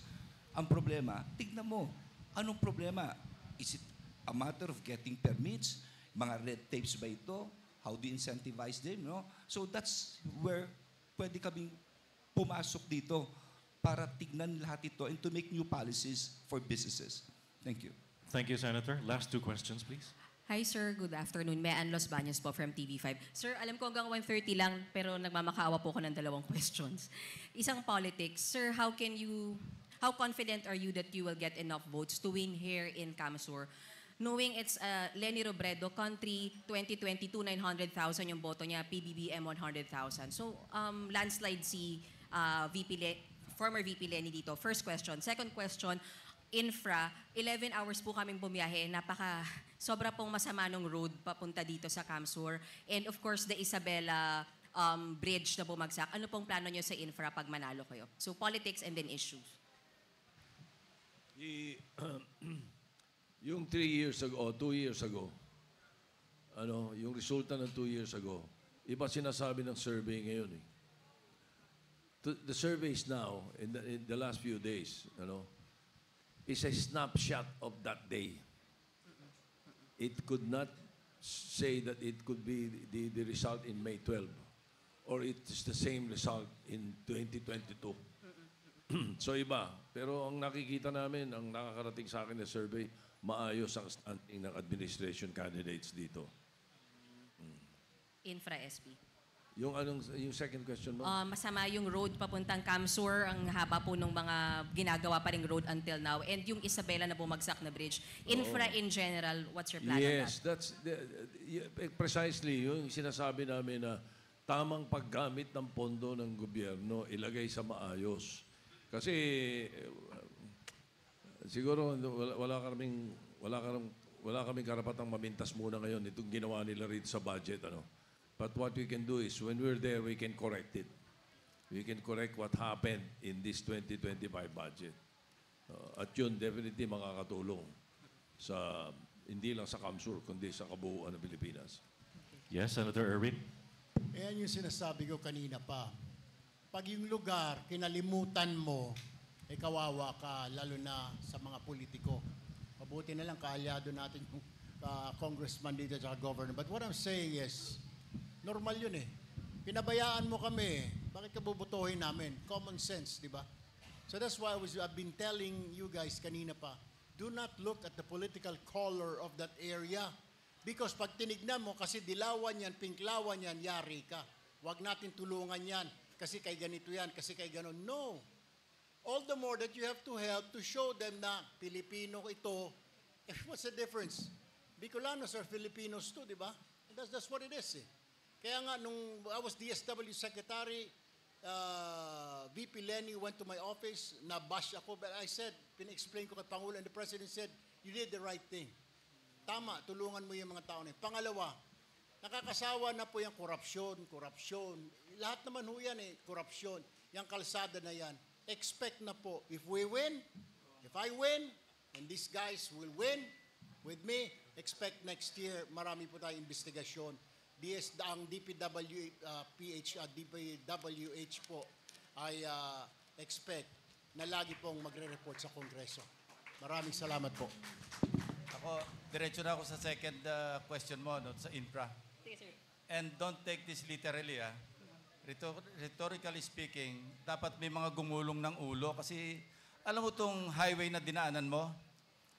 [SPEAKER 15] ang problema, tignan mo, anong problema? Is it a matter of getting permits? Mga red tapes ba ito? How do you incentivize them? No? So that's where pwede kaming pumasok dito para tignan lahat ito and to make new policies for businesses. Thank you.
[SPEAKER 1] Thank you, Senator. Last two questions, please.
[SPEAKER 18] Hi, sir. Good afternoon. Mean Los Baños po from TV5. Sir, alam ko hanggang 1:30 lang, pero nagmamakaawa po ko ng 2 questions. Isang politics. Sir, how confident are you that you will get enough votes to win here in Camsur? Knowing it's Leni Robredo country, 2022, 900,000 yung boto niya, PBBM 100,000. So, landslide si former VP Leni dito. First question. Second question, infra, 11 hours po kaming bumiyahe. Sobra pong masama nung road papunta dito sa Camsur. And of course, the Isabela bridge na bumagsak. Ano pong plano nyo sa infra pag manalo kayo? So, politics and then issues.
[SPEAKER 3] Yung 2 years ago, yung resulta ng 2 years ago, iba sinasabi ng survey ngayon eh. The surveys now, in the last few days, is a snapshot of that day. It could not say that it could be the result in May 12, or it's the same result in 2022. So iba. Pero ang nakikita namin, ang nakakarating sa akin na survey, maayos ang standing ng administration candidates dito.
[SPEAKER 18] Infra SP.
[SPEAKER 3] Yung second question mo?
[SPEAKER 18] Masama yung road papuntang Camsur, ang haba po ng mga ginagawa pa ring road until now, and yung Isabela na bumagsak na bridge. Infra in general, what's your plan on that?
[SPEAKER 3] Yes, that's precisely yung sinasabi namin na tamang paggamit ng pondo ng gobyerno, ilagay sa maayos. Kasi siguro wala kaming karapatang mamintas muna ngayon itong ginawa nila rito sa budget. But what we can do is, when we're there, we can correct it. We can correct what happened in this 2025 budget. At yun, definitely makakatulong sa hindi lang sa Camsur, kundi sa kabuuan ng Pilipinas.
[SPEAKER 1] Yes, Senator Erwin.
[SPEAKER 7] Ayan yung sinasabi ko kanina pa. Pag yung lugar, kinalimutan mo, kawawa ka, lalo na sa mga politiko. Mabuti na lang kaalyado natin yung congressman dito at governor. But what I'm saying is, normal yun eh. Pinabayaan mo kami. Bakit ka bubutuhin namin? Common sense, di ba? So that's why I've been telling you guys kanina pa, do not look at the political color of that area. Because pag tinignan mo, kasi dilawan yan, pinklawan yan, yari ka. Huwag natin tulungan yan. Kasi kay ganito yan, kasi kay ganon. No. all the more that you have to help to show them na Pilipino ito. What's the difference? Bicolanos are Filipinos too, di ba? That's what it is. Kaya nga, nung I was DSW Secretary, VP Lenny went to my office, nabash ako, but I said, pina-explain ko kay Pangulo, and the President said, you did the right thing. Tama, tulungan mo yung mga tao na yun. Pangalawa, nakakasawa na po yung korupsyon. Lahat naman ho yan korupsyon. Yung kalsada na yan. Expect na po, if we win, if I win, and these guys will win with me, expect next year, marami po tayong investigasyon. Ang DPWH po ay expect na lagi pong magre-report sa Kongreso. Maraming salamat po.
[SPEAKER 5] Ako, diretso na ako sa second question mo sa infra.
[SPEAKER 18] Sige, sir.
[SPEAKER 5] And don't take this literally. Rhetorically speaking, dapat may mga gumulong ng ulo kasi alam mo itong highway na dinaanan mo,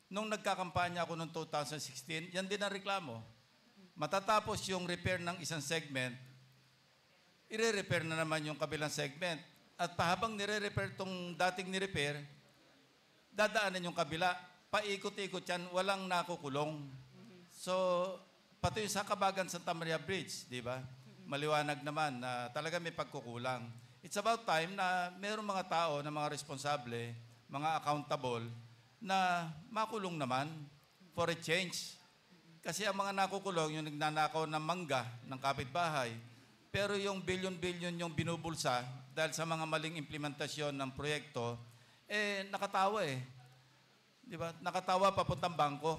[SPEAKER 5] nung nagkakampanya ako noong 2016, yan din ang reklamo. Matatapos yung repair ng isang segment, ire-repair na naman yung kabilang segment. At pahabang nire-repair itong dating ni-repair, dadaanan yung kabila. Paikot-ikot yan, walang nakukulong. So, pati yung sa Kabagan Santa Maria Bridge, di ba? Maliwanag naman na talaga may pagkukulang. It's about time na mayroong mga tao na mga responsable, mga accountable, na makulong naman for a change. Kasi ang mga nakukulong, yung nagnanakaw ng mangga ng kapitbahay, pero yung bilyon-bilyon yung binubulsa dahil sa mga maling implementasyon ng proyekto, nakatawa Di ba? Nakatawa papuntang bangko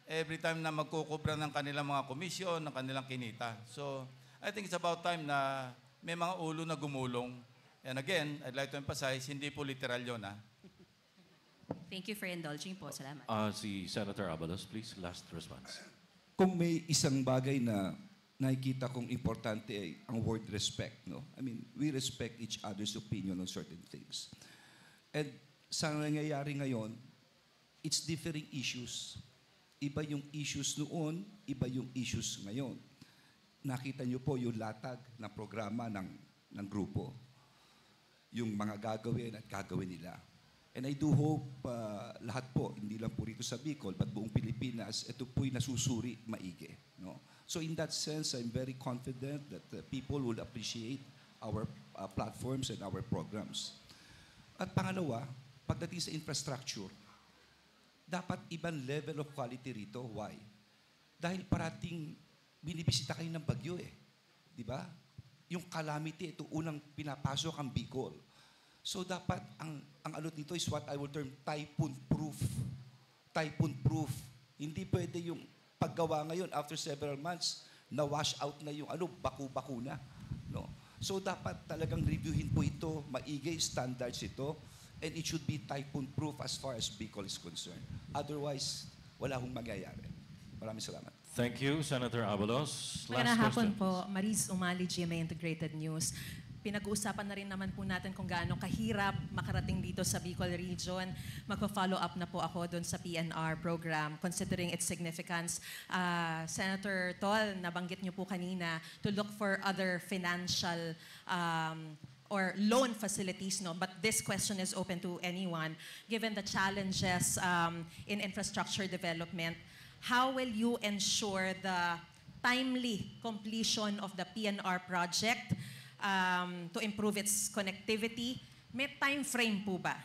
[SPEAKER 5] every time na magkukubra ng kanilang mga komisyon, ng kanilang kinita. So, I think it's about time na may mga ulo na gumulong. And again, I'd like to emphasize, hindi po literal yun,
[SPEAKER 18] Thank you for indulging po. Salamat.
[SPEAKER 1] Si Senator Abalos, please, last response.
[SPEAKER 15] Kung may isang bagay na nakikita kong importante ay ang word respect, no? I mean, we respect each other's opinion on certain things. And sa nangyayari ngayon, it's differing issues. Iba yung issues noon, iba yung issues ngayon. Nakita niyo po yung latag ng programa ng grupo. Yung mga gagawin at gagawin nila. And I do hope lahat po, hindi lang po rito sa Bicol, but buong Pilipinas, ito po'y nasusuri maigi. No? So in that sense, I'm very confident that people will appreciate our platforms and our programs. At pangalawa, pagdating sa infrastructure, dapat ibang level of quality rito. Why? Dahil parating binibisita kayo ng bagyo Di ba? Yung calamity, ito unang pinapasok ang Bicol. So dapat ang ano dito is what I will term typhoon proof. Typhoon proof. Hindi pwede yung paggawa ngayon after several months na wash out na yung baku-baku na. No? So dapat talagang reviewin po ito, maigay standards ito, and it should be typhoon proof as far as Bicol is concerned. Otherwise, wala hong magyayari. Maraming salamat.
[SPEAKER 1] Thank you, Senator Abalos.
[SPEAKER 19] Magandang hapon po, Mariz Umali, GMA Integrated News. Pinag-uusapan na rin naman po natin kung gaano kahirap makarating dito sa Bicol Region. Magpa-follow up na po ako doon sa PNR program considering its significance. Senator Tol, nabanggit niyo po kanina to look for other financial or loan facilities, no? But this question is open to anyone. Given the challenges in infrastructure development, how will you ensure the timely completion of the PNR project to improve its connectivity? May time frame po ba?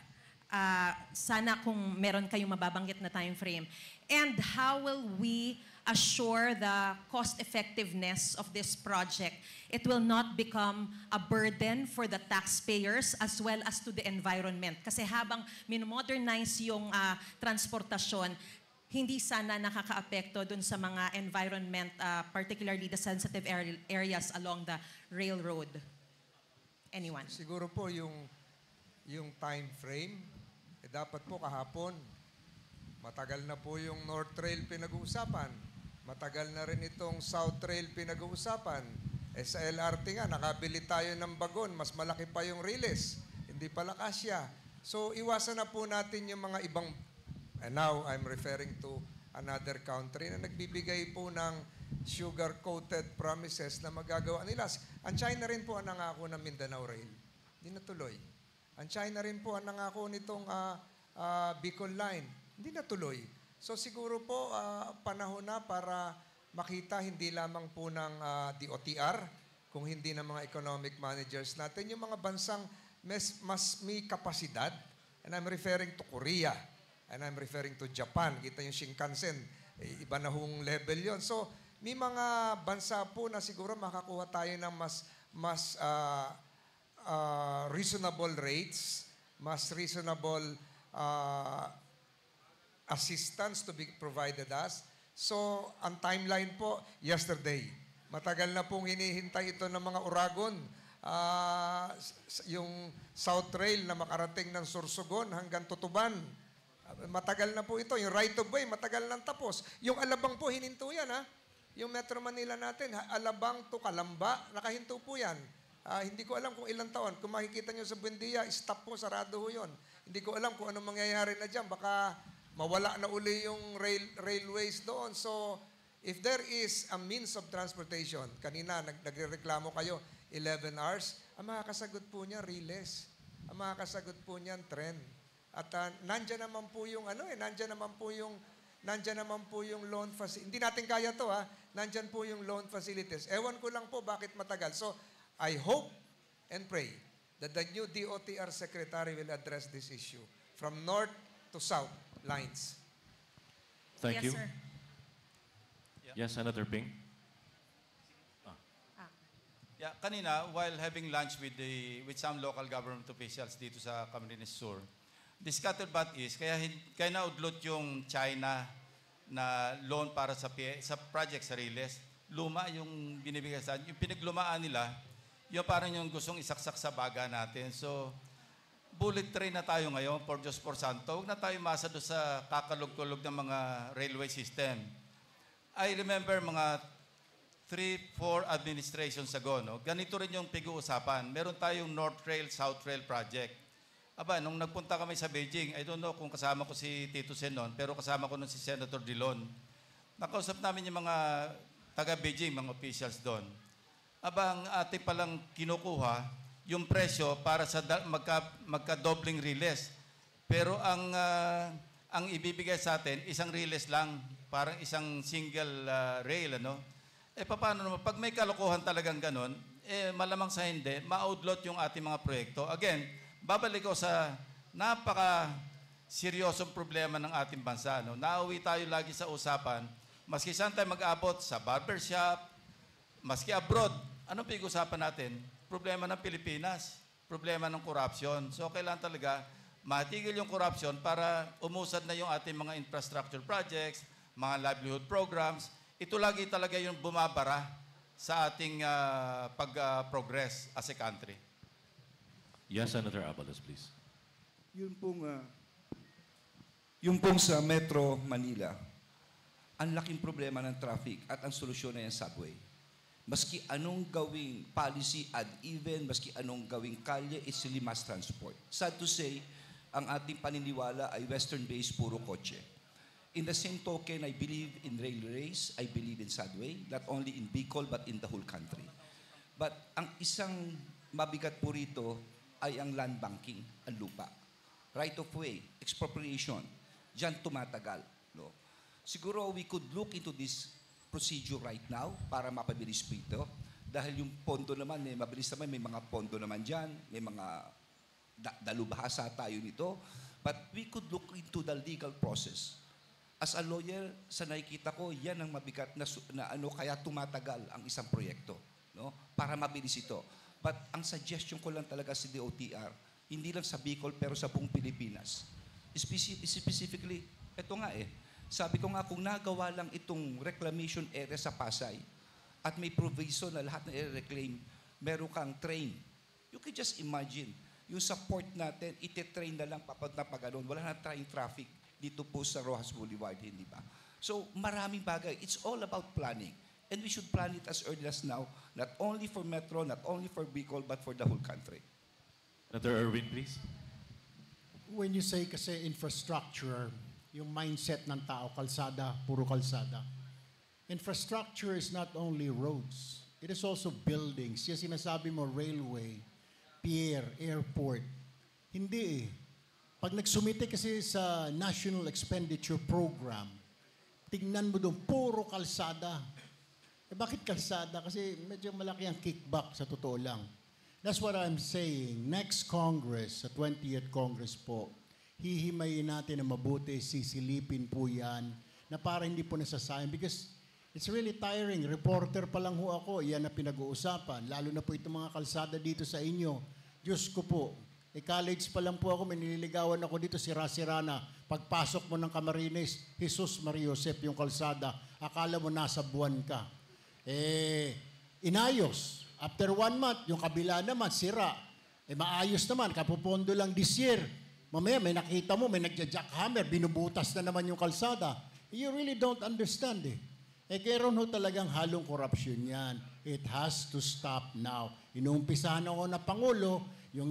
[SPEAKER 19] Sana kung meron kayong mababanggit na time frame. And how will we assure the cost-effectiveness of this project? It will not become a burden for the taxpayers as well as to the environment. Kasi habang minomodernize yung transportasyon, hindi sana nakakaapekto dun sa mga environment, particularly the sensitive areas along the railroad. Anyone?
[SPEAKER 10] Siguro po yung time frame, dapat po kahapon, matagal na po yung North Rail pinag-uusapan. Matagal na rin itong South Rail pinag-uusapan. Sa LRT nga, nakabili tayo ng bagon, mas malaki pa yung riles. Hindi pala kasya. So iwasan na po natin yung mga ibang. And now, I'm referring to another country na nagbibigay po ng sugar-coated promises na magagawa nila. Ang China rin po ang nangako ng Mindanao Rail. Hindi natuloy. Ang China rin po ang nangako nitong Bicol Line. Hindi natuloy. So siguro po panahon na para makita hindi lamang po ng DOTR, kung hindi ng mga economic managers natin, yung mga bansang mas may kapasidad. And I'm referring to Korea. And I'm referring to Japan. Kita yung Shinkansen. Iba na hong level yon. So, may mga bansa po na siguro makakuha tayo ng mas reasonable rates, mas reasonable assistance to be provided us. So, ang timeline po, yesterday. Matagal na pong hinihintay ito ng mga Uragon. Yung South Rail na makarating ng Sorsogon hanggang Tutuban. Matagal na po ito. Yung right of way, matagal nang tapos. Yung Alabang po, hininto yan, ha? Yung Metro Manila natin, Alabang to Calamba, nakahinto po yan. Hindi ko alam kung ilang taon. Kung makikita nyo sa Buendia, stop po, sarado ho yun. Hindi ko alam kung anong mangyayari na dyan. Baka mawala na uli yung railways doon. So, if there is a means of transportation, kanina nagreklamo kayo, 11 hours, ang makakasagot po niya, Riles. Ang makakasagot po niyan, tren. At nandyan naman po yung nandyan naman po yung loan facility. Hindi natin kaya to, ha. Nandyan po yung loan facilities. Ewan ko lang po bakit matagal. So, I hope and pray that the new DOTR secretary will address this issue from north to south lines.
[SPEAKER 1] Thank
[SPEAKER 19] Yes,
[SPEAKER 1] you.
[SPEAKER 19] sir.
[SPEAKER 1] Yes, Senator Ping.
[SPEAKER 5] Yeah, kanina, while having lunch with some local government officials dito sa Camarines Sur, the scuttlebutt is, kaya naudlot yung China na loan para sa project sa Riles. Luma yung binibigay sa atin. Yung pinaglumaan nila, yung parang yung gustong isaksak sa baga natin. So, bullet train na tayo ngayon, for Diyos por Santo. Huwag na tayo masa doon sa kakalog-kulog ng mga railway system. I remember mga 3-4 administrations ago, no? Ganito rin yung pag-uusapan. Meron tayong North Rail, South Rail project. Aba, nung nagpunta kami sa Beijing, I don't know kung kasama ko si Tito Sen noon, pero kasama ko noon si Senator Dillon. Nakausap namin yung mga taga-Beijing, mga officials doon. Aba, ang ating palang kinukuha, yung presyo para sa magka-dobling riles. Pero ang ibibigay sa atin, isang riles lang, parang isang single rail, ano? Paano naman? Pag may kalokohan talagang ganon, malamang sa hindi, ma-outlaw yung ating mga proyekto. Again, babalik ko sa napaka-seryosong problema ng ating bansa. No? Nauwi tayo lagi sa usapan, maski saan tayo mag-abot, sa barbershop, maski abroad, anong pinag-usapan natin? Problema ng Pilipinas, problema ng corruption. So, kailangan talaga matigil yung corruption para umusad na yung ating mga infrastructure projects, mga livelihood programs. Ito lagi talaga yung bumabara sa ating pag-progress as a country.
[SPEAKER 1] Yes, Senator Abalos, please.
[SPEAKER 15] Yung pong sa Metro Manila, ang laking problema ng traffic at ang solusyon na yung subway. Maski anong gawing policy at even maski anong gawing kalye, it's really mass transport. Sad to say, ang ating paniniwala ay western-based, puro kotse. In the same token, I believe in railways, I believe in subway, not only in Bicol but in the whole country. But ang isang mabigat po rito ay ang land banking, ang lupa. Right of way, expropriation, diyan tumatagal. No? Siguro we could look into this procedure right now para mapabilis po ito. Dahil yung pondo naman, mabilis naman, may mga pondo naman dyan, may mga dalubhasa tayo nito. But we could look into the legal process. As a lawyer, sa nakikita ko, yan ang mabigat na kaya tumatagal ang isang proyekto, no? Para mabilis ito. But ang suggestion ko lang talaga sa DOTR, hindi lang sa Bicol pero sa buong Pilipinas. Specifically, ito nga sabi ko nga kung nagawa lang itong reclamation area sa Pasay at may provision na lahat na i-reclaim, meron kang train. You can just imagine, yung support natin, iti-train na lang papunta pa ganun. Wala na tayong traffic dito po sa Rojas Boulevard, hindi ba? So, maraming bagay. It's all about planning. And we should plan it as early as now, not only for Metro, not only for Bicol, but for the whole country.
[SPEAKER 1] Senator Erwin, please.
[SPEAKER 7] When you say kasi infrastructure, yung mindset ng tao, kalsada, puro kalsada. Infrastructure is not only roads. It is also buildings. Yung sinasabi mo, railway, pier, airport, Hindi eh. Pag nagsumite kasi sa National Expenditure Program, tingnan mo doon, puro kalsada. Eh bakit kalsada? Kasi medyo malaki ang kickback sa totoo lang. That's what I'm saying. Next Congress, sa 20th Congress po, hihimayin natin na mabuti, sisilipin po yan, na para hindi po nasasayang. Because it's really tiring. Reporter pa lang ho ako, yan na pinag-uusapan. Lalo na po itong mga kalsada dito sa inyo. Diyos ko po, college pa lang po ako, may nililigawan ako dito, sira-sira na. Pagpasok mo ng Camarines, Jesus Maria Josep yung kalsada, akala mo nasa buwan ka. Inayos. After 1 month, yung kabila naman, sira. Maayos naman, kapupondo lang this year. Mamaya, may nakita mo, may nagja-jackhammer, binubutas na naman yung kalsada. You really don't understand eh. Kaya ho talagang halong korupsyon yan. It has to stop now. Inuumpisahan ako na Pangulo, yung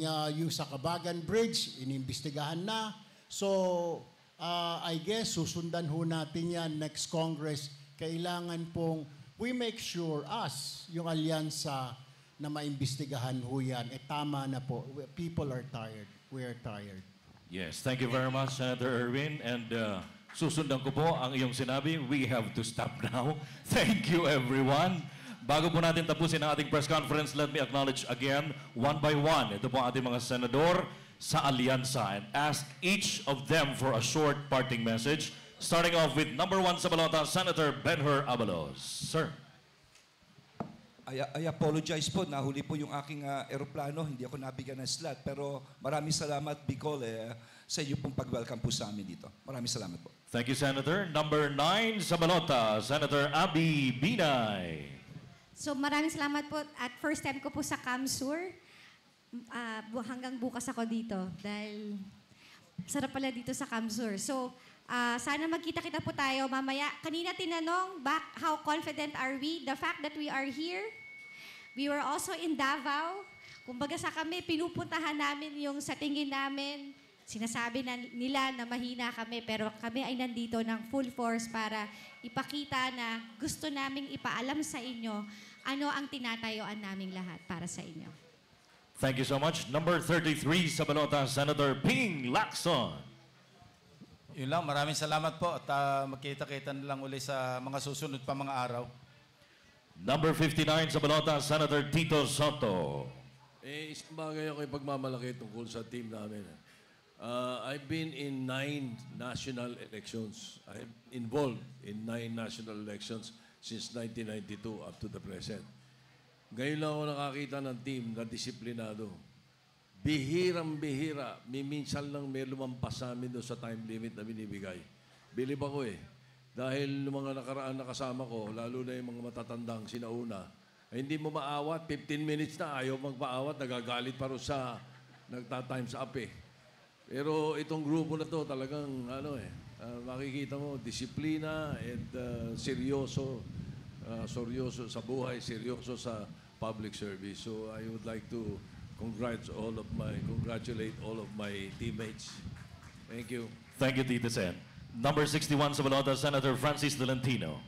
[SPEAKER 7] sa Kabagan Bridge, inimbestigahan na. So, I guess, susundan ho natin yan next Congress. Kailangan pong we make sure yung alyansa na maimbestigahan ho yan. Tama na po. People are tired. We are tired.
[SPEAKER 1] Yes, thank you very much, Senator Erwin. And susundan ko po ang iyong sinabi, we have to stop now. Thank you, everyone. Bago po natin tapusin ang ating press conference, let me acknowledge again, one by one, ito po ang ating mga senador sa alyansa and ask each of them for a short parting message. Starting off with number 1 sa balota, Senator Benhur Abalos. Sir.
[SPEAKER 15] I apologize po, nahuli po yung aking eroplano, hindi ako nabigyan ng slot. Pero maraming salamat, Bicol, sa inyo pong pag-welcome po sa amin dito. Maraming salamat po.
[SPEAKER 1] Thank you, Senator. Number 9 sa balota, Senator Abby Binay.
[SPEAKER 6] So maraming salamat po at first time ko po sa Kamsur. Hanggang bukas ako dito dahil sarap pala dito sa Kamsur. So sana magkita-kita po tayo mamaya. Kanina tinanong, how confident are we? The fact that we are here, we were also in Davao. Kumbaga sa kami, pinupuntahan namin yung sa tingin namin, sinasabi nila na mahina kami, pero kami ay nandito ng full force para ipakita na gusto naming ipaalam sa inyo ano ang tinatayuan naming lahat para sa inyo.
[SPEAKER 1] Thank you so much. Number 33 sa balota, Senator Ping Lacson.
[SPEAKER 5] Yun lang, maraming salamat po at magkita-kita na lang uli sa mga susunod pa mga araw.
[SPEAKER 1] Number 59 sa balota, Senator Tito Soto.
[SPEAKER 3] Isang bagay ako yung pagmamalaki tungkol sa team namin. I've been in 9 national elections. I'm involved in 9 national elections since 1992 up to the present. Ngayon lang ako nakakita ng team na disiplinado. Bihirang-bihira. Minsan lang may lumampas sa amin doon sa time limit na binibigay. Bilib ako eh. Dahil yung mga nakaraan na kasama ko, lalo na yung mga matatandang sinauna, hindi mo maawat, 15 minutes na, ayaw magpaawat, nagagalit pa rin sa nagta-times up eh. Pero itong grupo na to talagang makikita mo, disiplina and seryoso sa buhay, seryoso sa public service. So I would like to congratulate all of my teammates. Thank you.
[SPEAKER 1] Thank you, Tito Sen. Number 61 sa balota, Senator Francis Tolentino.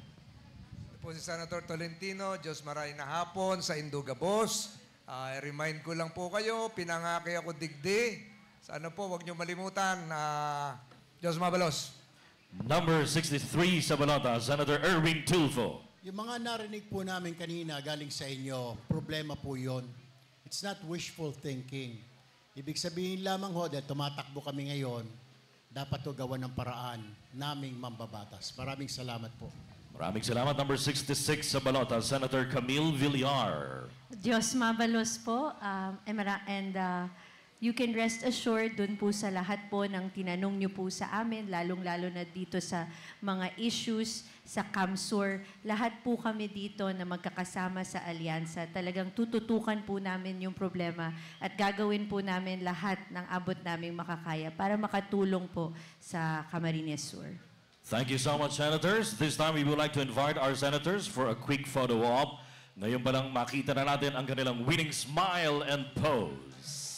[SPEAKER 10] Po si Senator Tolentino, Diyos maray na hapon sa Indugabos. I-remind ko lang po kayo, pinangaki ako digdi. Sana po, huwag niyo malimutan. Diyos mabalos.
[SPEAKER 1] Number 63 sa balota, Senator Erwin Tulfo.
[SPEAKER 7] Yung mga narinig po namin kanina galing sa inyo, problema po yon. It's not wishful thinking. Ibig sabihin lamang ho, dahil tumatakbo kami ngayon, dapat to gawa ng paraan naming mambabatas. Maraming salamat po.
[SPEAKER 1] Maraming salamat. Number 66 sa balota, Senator Camille Villar.
[SPEAKER 4] Diyos mabalos po. You can rest assured dun po sa lahat po ng tinanong niyo po sa amin, lalong-lalo na dito sa mga issues sa Kamsur. Lahat po kami dito na magkakasama sa alyansa. Talagang tututukan po namin yung problema at gagawin po namin lahat ng abot naming makakaya para makatulong po sa Camarines Sur.
[SPEAKER 1] Thank you so much, Senators. This time, we would like to invite our Senators for a quick photo op. Ngayon pa lang makita na natin ang kanilang winning smile and pose.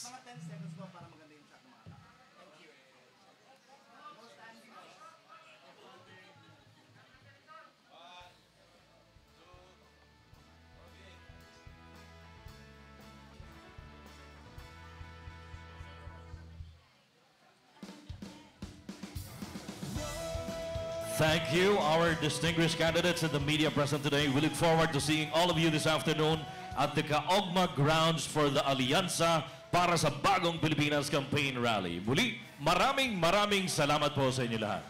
[SPEAKER 1] Thank you, our distinguished candidates and the media present today. We look forward to seeing all of you this afternoon at the Kaogma grounds for the Alyansa para sa Bagong Pilipinas Campaign Rally. Muli, maraming salamat po sa inyo lahat.